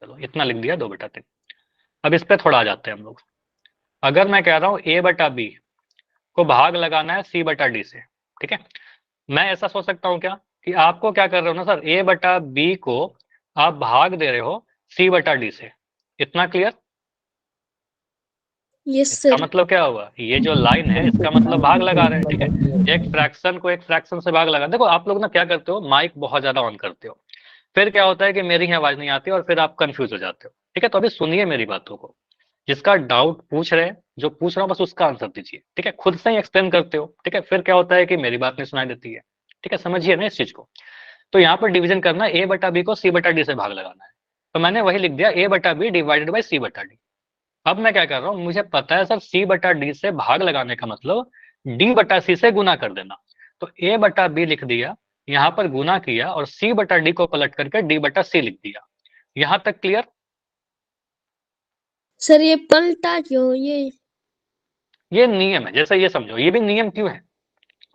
चलो इतना लिख दिया, 2/3। अब इस पे थोड़ा आ जाते हैं हम लोग। अगर मैं कह रहा हूँ a/b को भाग लगाना है c/d से, ठीक है। मैं ऐसा सोच सकता हूँ क्या कि आपको क्या कर रहे हो ना सर, a/b को आप भाग दे रहे हो c/d से। इतना क्लियर? यस इसका सर। मतलब क्या हुआ, ये जो लाइन है इसका मतलब भाग लगा रहे हैं, ठीक है। एक फ्रैक्शन को एक फ्रैक्शन से भाग लगा। देखो आप लोग ना क्या करते हो, माइक बहुत ज्यादा ऑन करते हो, फिर क्या होता है कि मेरी ही आवाज नहीं आती और फिर आप कंफ्यूज हो जाते हो, ठीक है। तो अभी सुनिए मेरी बातों को, जिसका डाउट पूछ रहे हैं, जो पूछ रहा हूँ बस उसका आंसर दीजिए, ठीक है। खुद से ही एक्सप्लेन करते हो, ठीक है, फिर क्या होता है कि मेरी बात नहीं सुनाई देती है, ठीक है। समझिए ना इस चीज को। तो यहाँ पर डिवीजन करना है, a/b को c/d से भाग लगाना है। तो मैंने वही लिख दिया, a/b डिवाइडेड बाई c/d। अब मैं क्या कर रहा हूँ, मुझे पता है सर c/d से भाग लगाने का मतलब d/c से गुना कर देना। तो a/b लिख दिया, यहाँ पर गुना किया और c/d को पलट करके d/c लिख दिया। यहाँ तक क्लियर? सर ये पलटा क्यों ये नियम है, जैसे ये समझो, ये भी नियम क्यों है।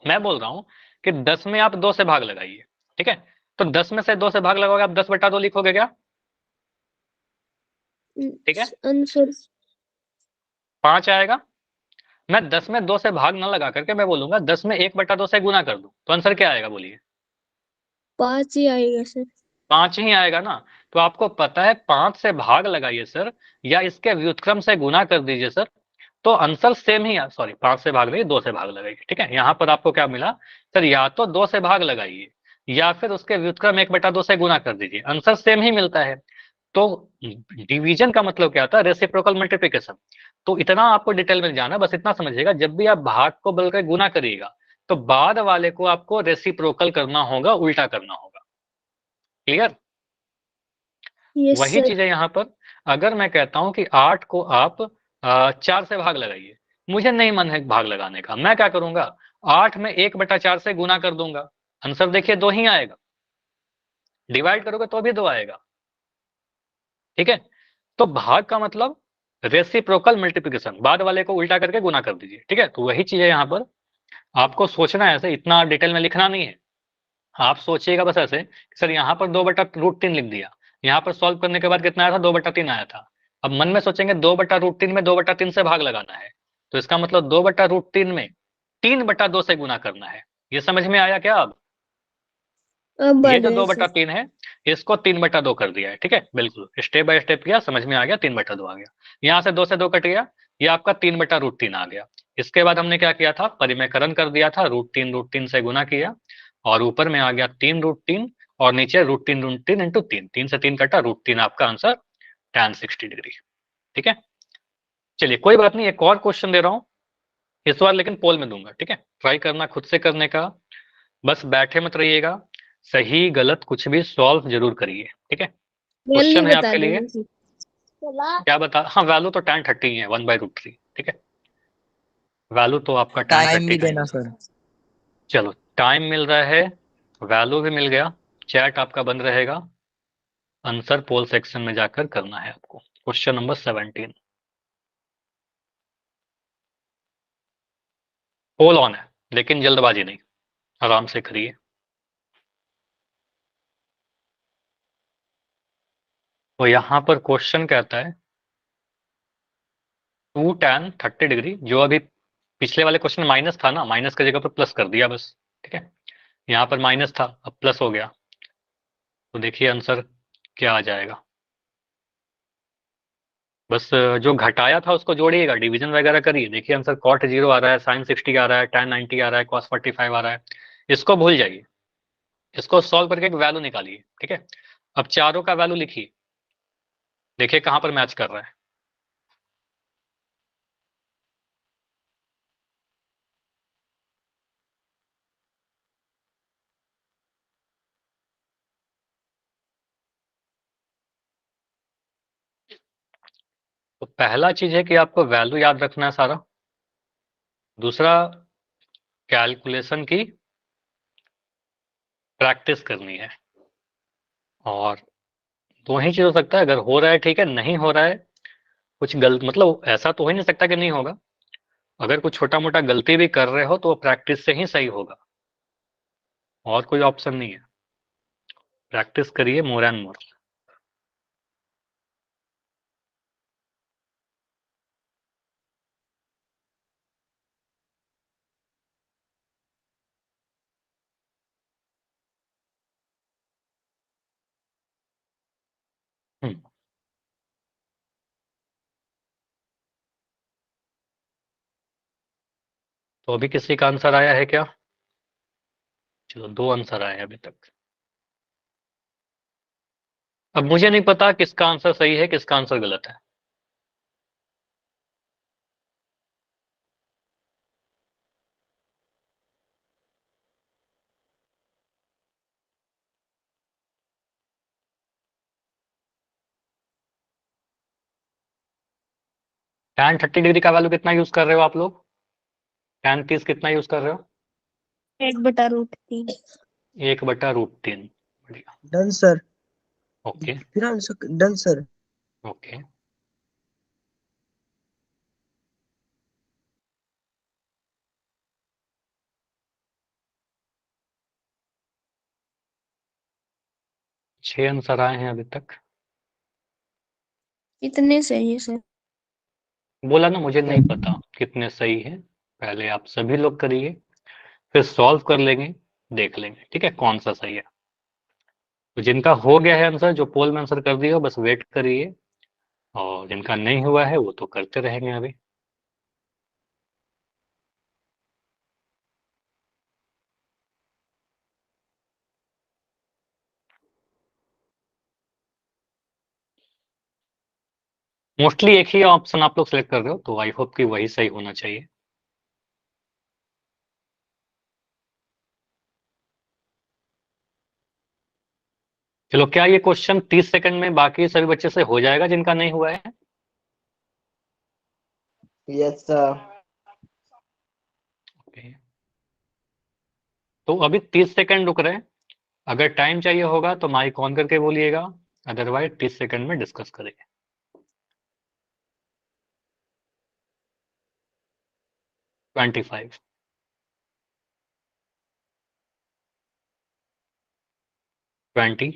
मैं बोल रहा हूँ कि 10 में आप 2 से भाग लगाइए, ठीक है। तो 10 में से 2 से भाग लगाओगे आप 10/2 लिखोगे क्या? ठीक है, आंसर 5 आएगा। मैं 10 में 2 से भाग ना लगा करके मैं बोलूंगा 10 में 1/2 से गुना कर दूं, तो आंसर क्या आएगा बोलिए? 5 ही आएगा सर। 5 ही आएगा ना। तो आपको पता है 5 से भाग लगाइए सर, या इसके व्युत्क्रम से गुना कर दीजिए सर, तो आंसर सेम ही, सॉरी 5 से भाग नहीं 2 से भाग लगाइए, ठीक है। यहाँ पर आपको क्या मिला सर, या तो 2 से भाग लगाइए या फिर उसके व्युत्क्रम 1/2 से गुना कर दीजिए, आंसर सेम ही मिलता है। तो डिवीजन का मतलब क्या था, रेसिप्रोकल मल्टीप्लिकेशन। तो इतना आपको डिटेल में जाना, बस इतना समझिएगा, जब भी आप भाग को बदलकर गुना करिएगा तो बाद वाले को आपको रेसिप्रोकल करना होगा, उल्टा करना होगा। क्लियर? यस वही सर। चीज है यहाँ पर। अगर मैं कहता हूं कि 8 को आप 4 से भाग लगाइए, मुझे नहीं मन है भाग लगाने का, मैं क्या करूंगा, 8 में 1/4 से गुना कर दूंगा, आंसर देखिए 2 ही आएगा। डिवाइड करोगे तो भी 2 आएगा, ठीक है। तो भाग का मतलब रेसिप्रोकल मल्टीप्लिकेशन, बाद वाले को उल्टा करके गुना कर दीजिए, ठीक है। तो वही चीज है यहाँ पर, आपको सोचना है ऐसे, इतना डिटेल में लिखना नहीं है। आप सोचिएगा बस ऐसे, सर यहाँ पर 2/√3 लिख दिया, यहाँ पर सॉल्व करने के बाद कितना आया था, 2/3 आया था। अब मन में सोचेंगे 2/√3 में 2/3 से भाग लगाना है, तो इसका मतलब 2/√3 में 3/2 से गुना करना है। ये समझ में आया क्या? अब अब आ ये जो गया सर। 2/3 है, इसको 3/2 कर दिया है, ठीक है। बिल्कुल स्टेप बाय स्टेप किया, समझ में आ गया, 3/2 आ गया। यहाँ से 2 से 2 कट गया, ये आपका 3/√3 आ गया। इसके बाद हमने क्या किया था, परिमेयकरण कर दिया था, √3 से गुना किया और ऊपर में आ गया 3√3 और नीचे √3 इंटू 3, 3 से 3 कटा, √3 आपका आंसर tan 60 डिग्री, ठीक है। चलिए कोई बात नहीं, एक और क्वेश्चन दे रहा हूँ इस बार, लेकिन पोल में दूंगा, ठीक है। ट्राई करना खुद से करने का, बस बैठे मत रहिएगा, सही गलत कुछ भी सॉल्व जरूर करिए, ठीक है। वैल्यू क्वेश्चन है बता आपके लिए, देना सर। क्या बता, हाँ वैल्यू तो tan 30 ही है, 1/√3, ठीक है। वैल्यू तो आपका tan टाइम 30 भी का ही देना होगा। सर। चलो टाइम मिल रहा है, वैल्यू भी मिल गया, चैट आपका बंद रहेगा, आंसर पोल सेक्शन में जाकर करना है आपको। क्वेश्चन नंबर 17, होल ऑन है, लेकिन जल्दबाजी नहीं, आराम से करिए। तो यहाँ पर क्वेश्चन कहता है 2 tan 30 डिग्री, जो अभी पिछले वाले क्वेश्चन में माइनस था ना, माइनस की जगह पर प्लस कर दिया बस, ठीक है। यहाँ पर माइनस था, अब प्लस हो गया, तो देखिए आंसर क्या आ जाएगा। बस जो घटाया था उसको जोड़िएगा, डिवीजन वगैरह करिए। देखिए आंसर cot 0 आ रहा है, sin 60 आ रहा है, tan 90 आ रहा है, cos 45 आ रहा है। इसको भूल जाइए, इसको सॉल्व करके एक वैल्यू निकालिए, ठीक है। अब चारों का वैल्यू लिखिए, देखिए कहां पर मैच कर रहा है। तो पहला चीज है कि आपको वैल्यू याद रखना है सारा। दूसरा, कैलकुलेशन की प्रैक्टिस करनी है। और दो ही चीज हो सकता है, अगर हो रहा है ठीक है, नहीं हो रहा है कुछ गलत, मतलब ऐसा तो हो ही नहीं सकता कि नहीं होगा। अगर कुछ छोटा मोटा गलती भी कर रहे हो तो प्रैक्टिस से ही सही होगा, और कोई ऑप्शन नहीं है। प्रैक्टिस करिए मोर एंड मोर। तो अभी किसी का आंसर आया है क्या? चलो, 2 आंसर आए हैं अभी तक। अब मुझे नहीं पता किसका आंसर सही है किसका आंसर गलत है। tan 30 डिग्री का वैल्यू कितना यूज कर रहे हो आप लोग? tan 30 कितना यूज कर रहे हो? 1/√3। 1/√3। बढ़िया। Done sir. ओके फिर आंसर डन सर। ओके। छह आंसर आए हैं अभी तक। इतने सही है सर। बोला ना, मुझे नहीं पता कितने सही है। पहले आप सभी लोग करिए, फिर सॉल्व कर लेंगे, देख लेंगे ठीक है कौन सा सही है। तो जिनका हो गया है आंसर, जो पोल में आंसर कर दिया हो, बस वेट करिए। और जिनका नहीं हुआ है वो तो करते रहेंगे अभी। मोस्टली एक ही ऑप्शन आप लोग सेलेक्ट कर रहे हो, तो आई होप कि वही सही होना चाहिए। चलो, क्या ये क्वेश्चन 30 सेकंड में बाकी सभी बच्चे से हो जाएगा जिनका नहीं हुआ है? Yes sir. Okay. तो अभी 30 सेकंड रुक रहे हैं। अगर टाइम चाहिए होगा तो माइक ऑन करके बोलिएगा, अदरवाइज 30 सेकंड में डिस्कस करेंगे। 25। 20।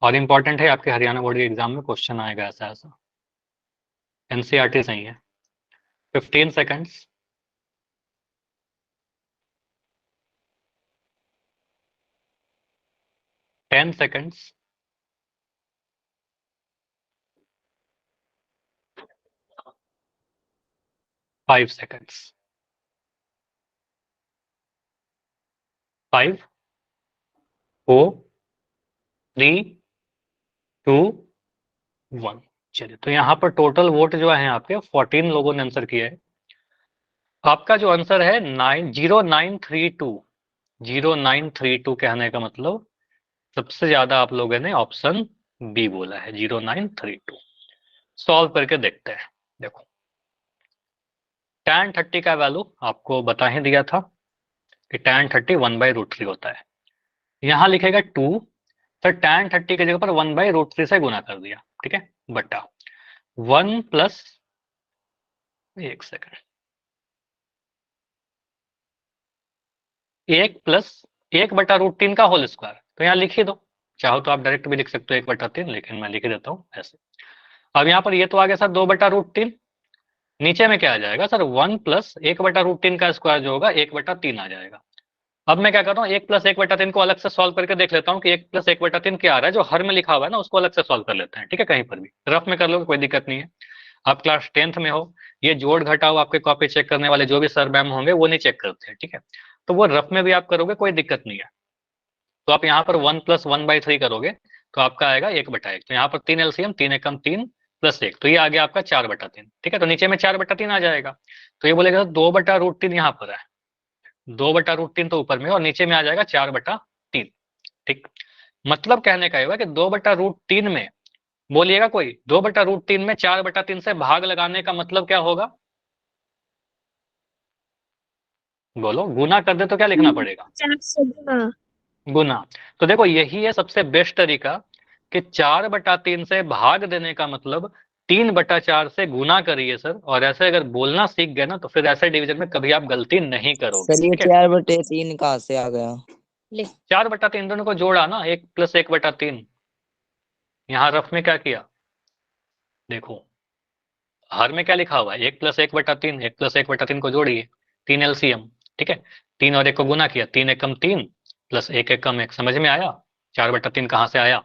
और इंपॉर्टेंट है, आपके हरियाणा बोर्ड के एग्जाम में क्वेश्चन आएगा ऐसा ऐसा, एनसीईआरटी सही है। 15 सेकंड्स। 10 सेकंड्स। 5 सेकंड्स। 5, 4, 3, 2, 1। चलिए, तो यहाँ पर टोटल वोट जो है आपके 14 लोगों ने आंसर किया है। आपका जो आंसर है 0932। 0932 कहने का मतलब सबसे ज्यादा आप लोगों ने ऑप्शन बी बोला है, 0932। सॉल्व करके देखते हैं। देखो, tan 30 का वैल्यू आपको बता ही दिया था कि tan 30 1/√3 होता है। यहाँ लिखेगा 2, सर tan 30 की जगह पर 1/√3 से गुना कर दिया, ठीक है, बटा 1 प्लस एक सेकंड, 1+1/√3 का होल स्क्वायर, तो यहाँ लिख ही दो, चाहो तो आप डायरेक्ट भी लिख सकते हो 1/3, लेकिन मैं लिख देता हूँ ऐसे। अब यहाँ पर ये तो आ गया सर 2/√3, नीचे में क्या आ जाएगा सर 1+1/√3 का स्क्वायर जो होगा 1/3 आ जाएगा। अब मैं क्या कर रहा हूँ 1+1/3 को अलग से सॉल्व करके देख लेता हूँ कि 1+1/3 क्या आ रहा है, जो हर में लिखा हुआ है ना उसको अलग से सॉल्व कर लेते हैं, ठीक है, कहीं पर भी रफ में कर लो कोई दिक्कत नहीं है। आप क्लास 10th में हो, ये जोड़ घटाओ आपके कॉपी चेक करने वाले जो भी सर मैम होंगे वो नहीं चेक करते हैं, ठीक है, तो वो रफ में भी आप करोगे कोई दिक्कत नहीं है। तो आप यहाँ पर 1+1/3 करोगे तो आपका आएगा 1/1, तो यहाँ पर 3 LCM, 3 एकम 3 +1, तो ये आ गया आपका 4/3, ठीक है, तो नीचे में 4/3 आ जाएगा, तो ये बोलेगा 2/√3 यहाँ पर है, 2/√3 तो ऊपर में और नीचे में आ जाएगा 4/3, ठीक। मतलब कहने का होगा कि 2/√3 में बोलिएगा कोई 2/√3 में 4/3 से भाग लगाने का मतलब क्या होगा, बोलो, गुना कर दे तो क्या लिखना पड़ेगा, 4 से गुना। गुना। तो देखो यही है सबसे बेस्ट तरीका कि 4/3 से भाग देने का मतलब 3/4 से गुना करिए सर, और ऐसे अगर बोलना सीख गए ना तो फिर ऐसे डिवीजन में कभी आप गलती नहीं करोगे, सर ये ठीक है। 4/3 कहाँ से आ गया? 4/3 दोनों को जोड़ा ना, 1+1/3, यहाँ रफ में क्या किया, देखो हर में क्या लिखा हुआ है 1+1/3, 1+1/3 को जोड़िए, 3 LCM, ठीक है, 3 और 1 को गुना किया, 3 एकम 3 +1 एकम 1, समझ में आया 4/3 कहाँ से आया,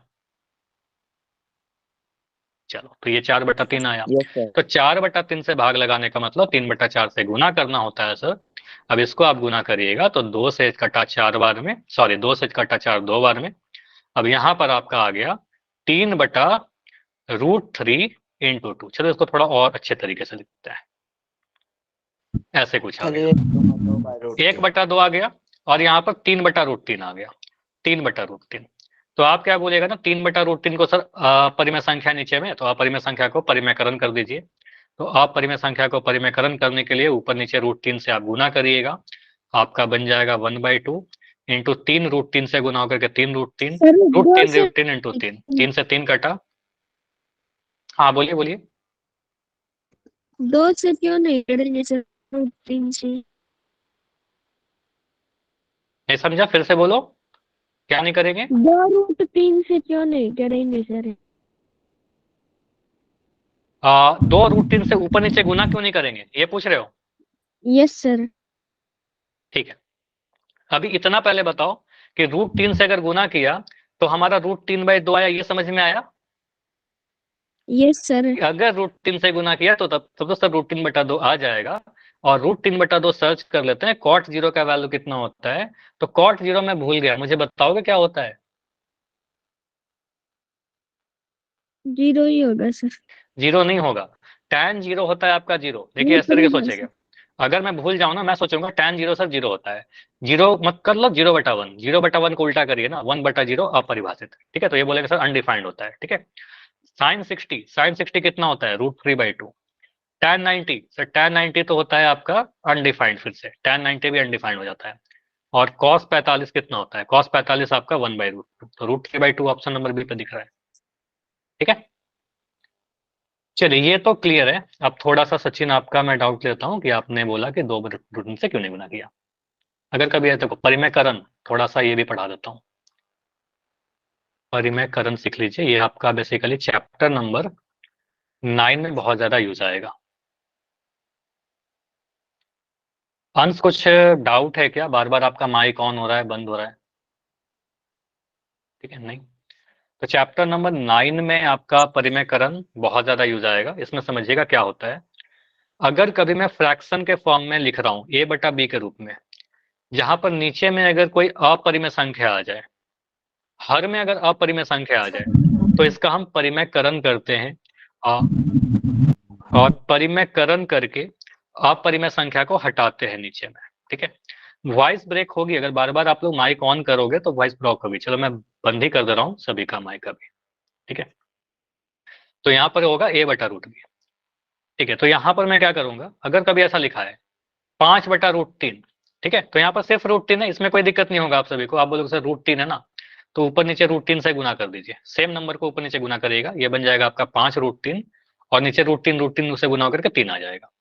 चलो तो ये 4/3 आया। Yes sir. तो 4/3 से भाग लगाने का मतलब 3/4 से गुना करना होता है सर। अब इसको आप गुना करिएगा तो 2 से कटा 4 बार में, सॉरी 2 से कटा 4 2 बार में। अब यहाँ पर आपका आ गया 3/√3 × 2। चलो इसको थोड़ा और अच्छे तरीके से लिखते हैं, ऐसे कुछ आ गया, 1/2 आ गया, और यहाँ पर 3/√3 आ गया, 3/√3। तो आप क्या बोलेगा ना 3/√3 को सर परिमेय संख्या नीचे में, तो आप परिमेय संख्या को परिमेयकरण कर दीजिए। तो आप परिमेय संख्या को परिमेयकरण करने के लिए ऊपर नीचे √3 से आप गुना करिएगा, आपका बन जाएगा 1/2 इंटू 3 √3 से गुना होकर के 3√3, सर दो √3 से √3 इंटू 3, 3 से 3 कटा। हाँ बोलिए बोलिए। 2 से क्यों नहीं करेंगे सर, 3 से। नहीं समझा, फिर से बोलो, क्या नहीं करेंगे? 2√3 से क्यों नहीं करेंगे सर? 2 √3 से ऊपर नीचे गुना क्यों नहीं करेंगे, ये पूछ रहे हो? Yes sir. ठीक है, अभी इतना पहले बताओ कि √3 से अगर गुना किया तो हमारा √3/2 आया, ये समझ में आया? Yes sir. अगर √3 से गुना किया तो तब तो सर √3/2 आ जाएगा, और √3/2 सर्च कर लेते हैं cot 0 का वैल्यू कितना होता है। तो cot 0 मैं भूल गया, मुझे बताओगे क्या होता है? 0 ही होगा सर। 0 नहीं होगा, tan 0 होता है आपका 0। देखिए इस तरीके सोचेगा, अगर मैं भूल जाऊं ना मैं सोचूंगा tan 0 सर 0 होता है, 0 मत कर लो 0/1, 0/1 को उल्टा करिए ना 1/0 अपरिभाषित, ठीक है, तो ये बोलेगा सर अनडिफाइंड होता है, ठीक है। sin 60 कितना होता है √3/2। tan 90 सर, tan 90 तो होता है आपका अनडिफाइंड, फिर से tan 90 भी अनडिफाइंड हो जाता है। और cos 45 कितना होता है, cos 45 आपका 1/√2, तो √3/2 ऑप्शन नंबर बी पे दिख रहा है, ठीक है। चलिए ये तो क्लियर है। अब थोड़ा सा सचिन आपका मैं डाउट लेता हूँ कि आपने बोला कि 2/√3 से क्यों नहीं गुना किया। अगर कभी ऐसे को परिमेयकरण, थोड़ा सा ये भी पढ़ा देता हूँ, परिमेयकरण सीख लीजिए, ये आपका बेसिकली चैप्टर नंबर 9 में बहुत ज्यादा यूज आएगा। अंश कुछ डाउट है क्या, बार बार आपका माइक ऑन हो रहा है बंद हो रहा है? ठीक है, नहीं तो चैप्टर नंबर 9 में आपका परिमेयकरण बहुत ज्यादा यूज आएगा। इसमें समझिएगा क्या होता है, अगर कभी मैं फ्रैक्शन के फॉर्म में लिख रहा हूँ a/b के रूप में, जहां पर नीचे में अगर कोई अपरिमेय संख्या आ जाए, हर में अगर अपरिमेय संख्या आ जाए तो इसका हम परिमेयकरण करते हैं, और परिमेयकरण करके अपरिमेय संख्या को हटाते हैं नीचे में, ठीक है। वॉइस ब्रेक होगी अगर बार बार आप लोग माइक ऑन करोगे तो वॉइस ब्रेक होगी। चलो मैं बंद ही कर दे रहा हूँ सभी का माइक अभी, ठीक है। तो यहाँ पर होगा a/√b, ठीक है। तो यहाँ पर मैं क्या करूंगा, अगर कभी ऐसा लिखा है 5/√3, ठीक है, तो यहाँ पर सिर्फ √3 है, इसमें कोई दिक्कत नहीं होगा आप सभी को। आप बोलोगे सर √3 है ना, तो ऊपर नीचे √3 से गुना कर दीजिए, सेम नंबर को ऊपर नीचे गुना करिएगा, ये बन जाएगा आपका 5√3, और नीचे √3 से गुना होकर के 3 आ जाएगा।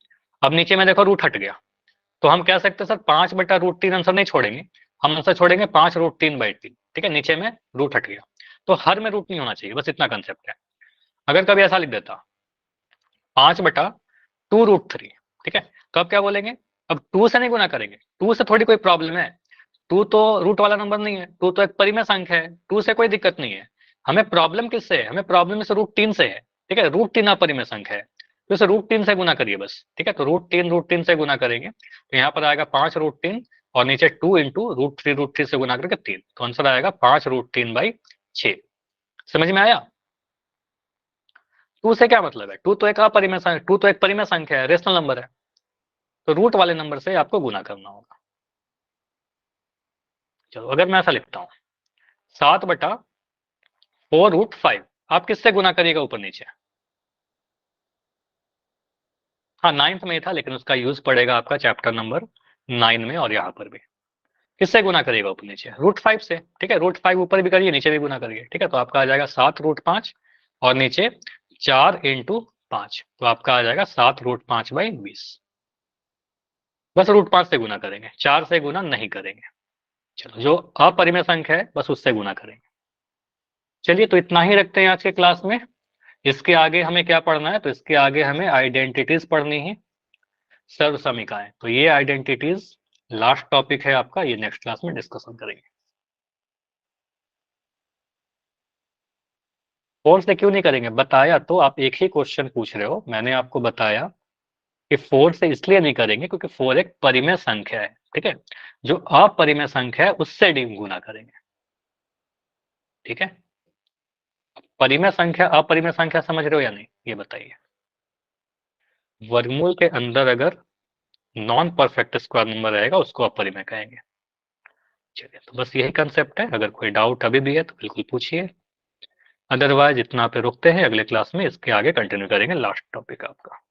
अब नीचे में देखो रूट हट गया, तो हम कह सकते हैं सर 5/√3 आंसर नहीं छोड़ेंगे, हम आंसर छोड़ेंगे 5√3/3। ठीक है, नीचे में रूट हट गया, तो हर में रूट नहीं होना चाहिए, बस इतना कंसेप्ट है। अगर कभी ऐसा लिख देता 5/2√3, ठीक है, तो अब क्या बोलेंगे, अब 2 से नहीं गुना करेंगे, 2 से थोड़ी कोई प्रॉब्लम है, 2 तो रूट वाला नंबर नहीं है, 2 तो एक परिमेय संख्या है, 2 से कोई दिक्कत नहीं है। हमें प्रॉब्लम किससे है, हमें प्रॉब्लम इस √3 से है। ठीक है, √3 अपरिमेय संख्या है, तो इसे √3 से गुना करिए बस। ठीक है, तो √3 से गुना करेंगे, तो यहाँ पर आएगा 5√3 और नीचे 2 इंटू √3 से गुना करके 3, तो आंसर आएगा 5√3/6। समझ में आया? 2 से क्या मतलब है, 2 तो एक अपरिमेय संख्या, 2 तो एक परिमेय संख्या है, रेशनल नंबर है, तो रूट वाले नंबर से आपको गुना करना होगा। चलो अगर मैं ऐसा लिखता हूँ 7/4√5, आप किससे गुना करिएगा ऊपर नीचे? हाँ 9th में ही था, लेकिन उसका यूज पड़ेगा आपका चैप्टर नंबर 9 में और यहाँ पर भी। किससे गुना करिएगा ऊपर नीचे? √5 से। ठीक है, √5 ऊपर भी करिए, नीचे भी गुना करिए। ठीक है, तो आपका आ जाएगा 7√5 और नीचे 4 इंटू 5, तो आपका आ जाएगा 7√5/20। बस √5 से गुना करेंगे, 4 से गुना नहीं करेंगे। चलो, जो अपरिमेय संख्या है बस उससे गुना करेंगे। चलिए, तो इतना ही रखते हैं आज के क्लास में। इसके आगे हमें क्या पढ़ना है, तो इसके आगे हमें आइडेंटिटीज पढ़नी है, सर्व समीकरण। तो ये आइडेंटिटीज लास्ट टॉपिक है आपका, ये नेक्स्ट क्लास में डिस्कशन करेंगे। 4 से क्यों नहीं करेंगे बताया, तो आप एक ही क्वेश्चन पूछ रहे हो, मैंने आपको बताया कि 4 से इसलिए नहीं करेंगे क्योंकि 4 एक परिमेय संख्या है। ठीक है, जो अपरिमेय संख्या है उससे गुना करेंगे। ठीक है, परिमेय संख्या अपरिमेय संख्या समझ रहे हो या नहीं, ये बताइए। वर्गमूल के अंदर अगर नॉन परफेक्ट स्क्वायर नंबर रहेगा उसको अपरिमेय कहेंगे। चलिए, तो बस यही कंसेप्ट है, अगर कोई डाउट अभी भी है तो बिल्कुल पूछिए, अदरवाइज इतना पे रुकते हैं, अगले क्लास में इसके आगे कंटिन्यू करेंगे लास्ट टॉपिक आपका।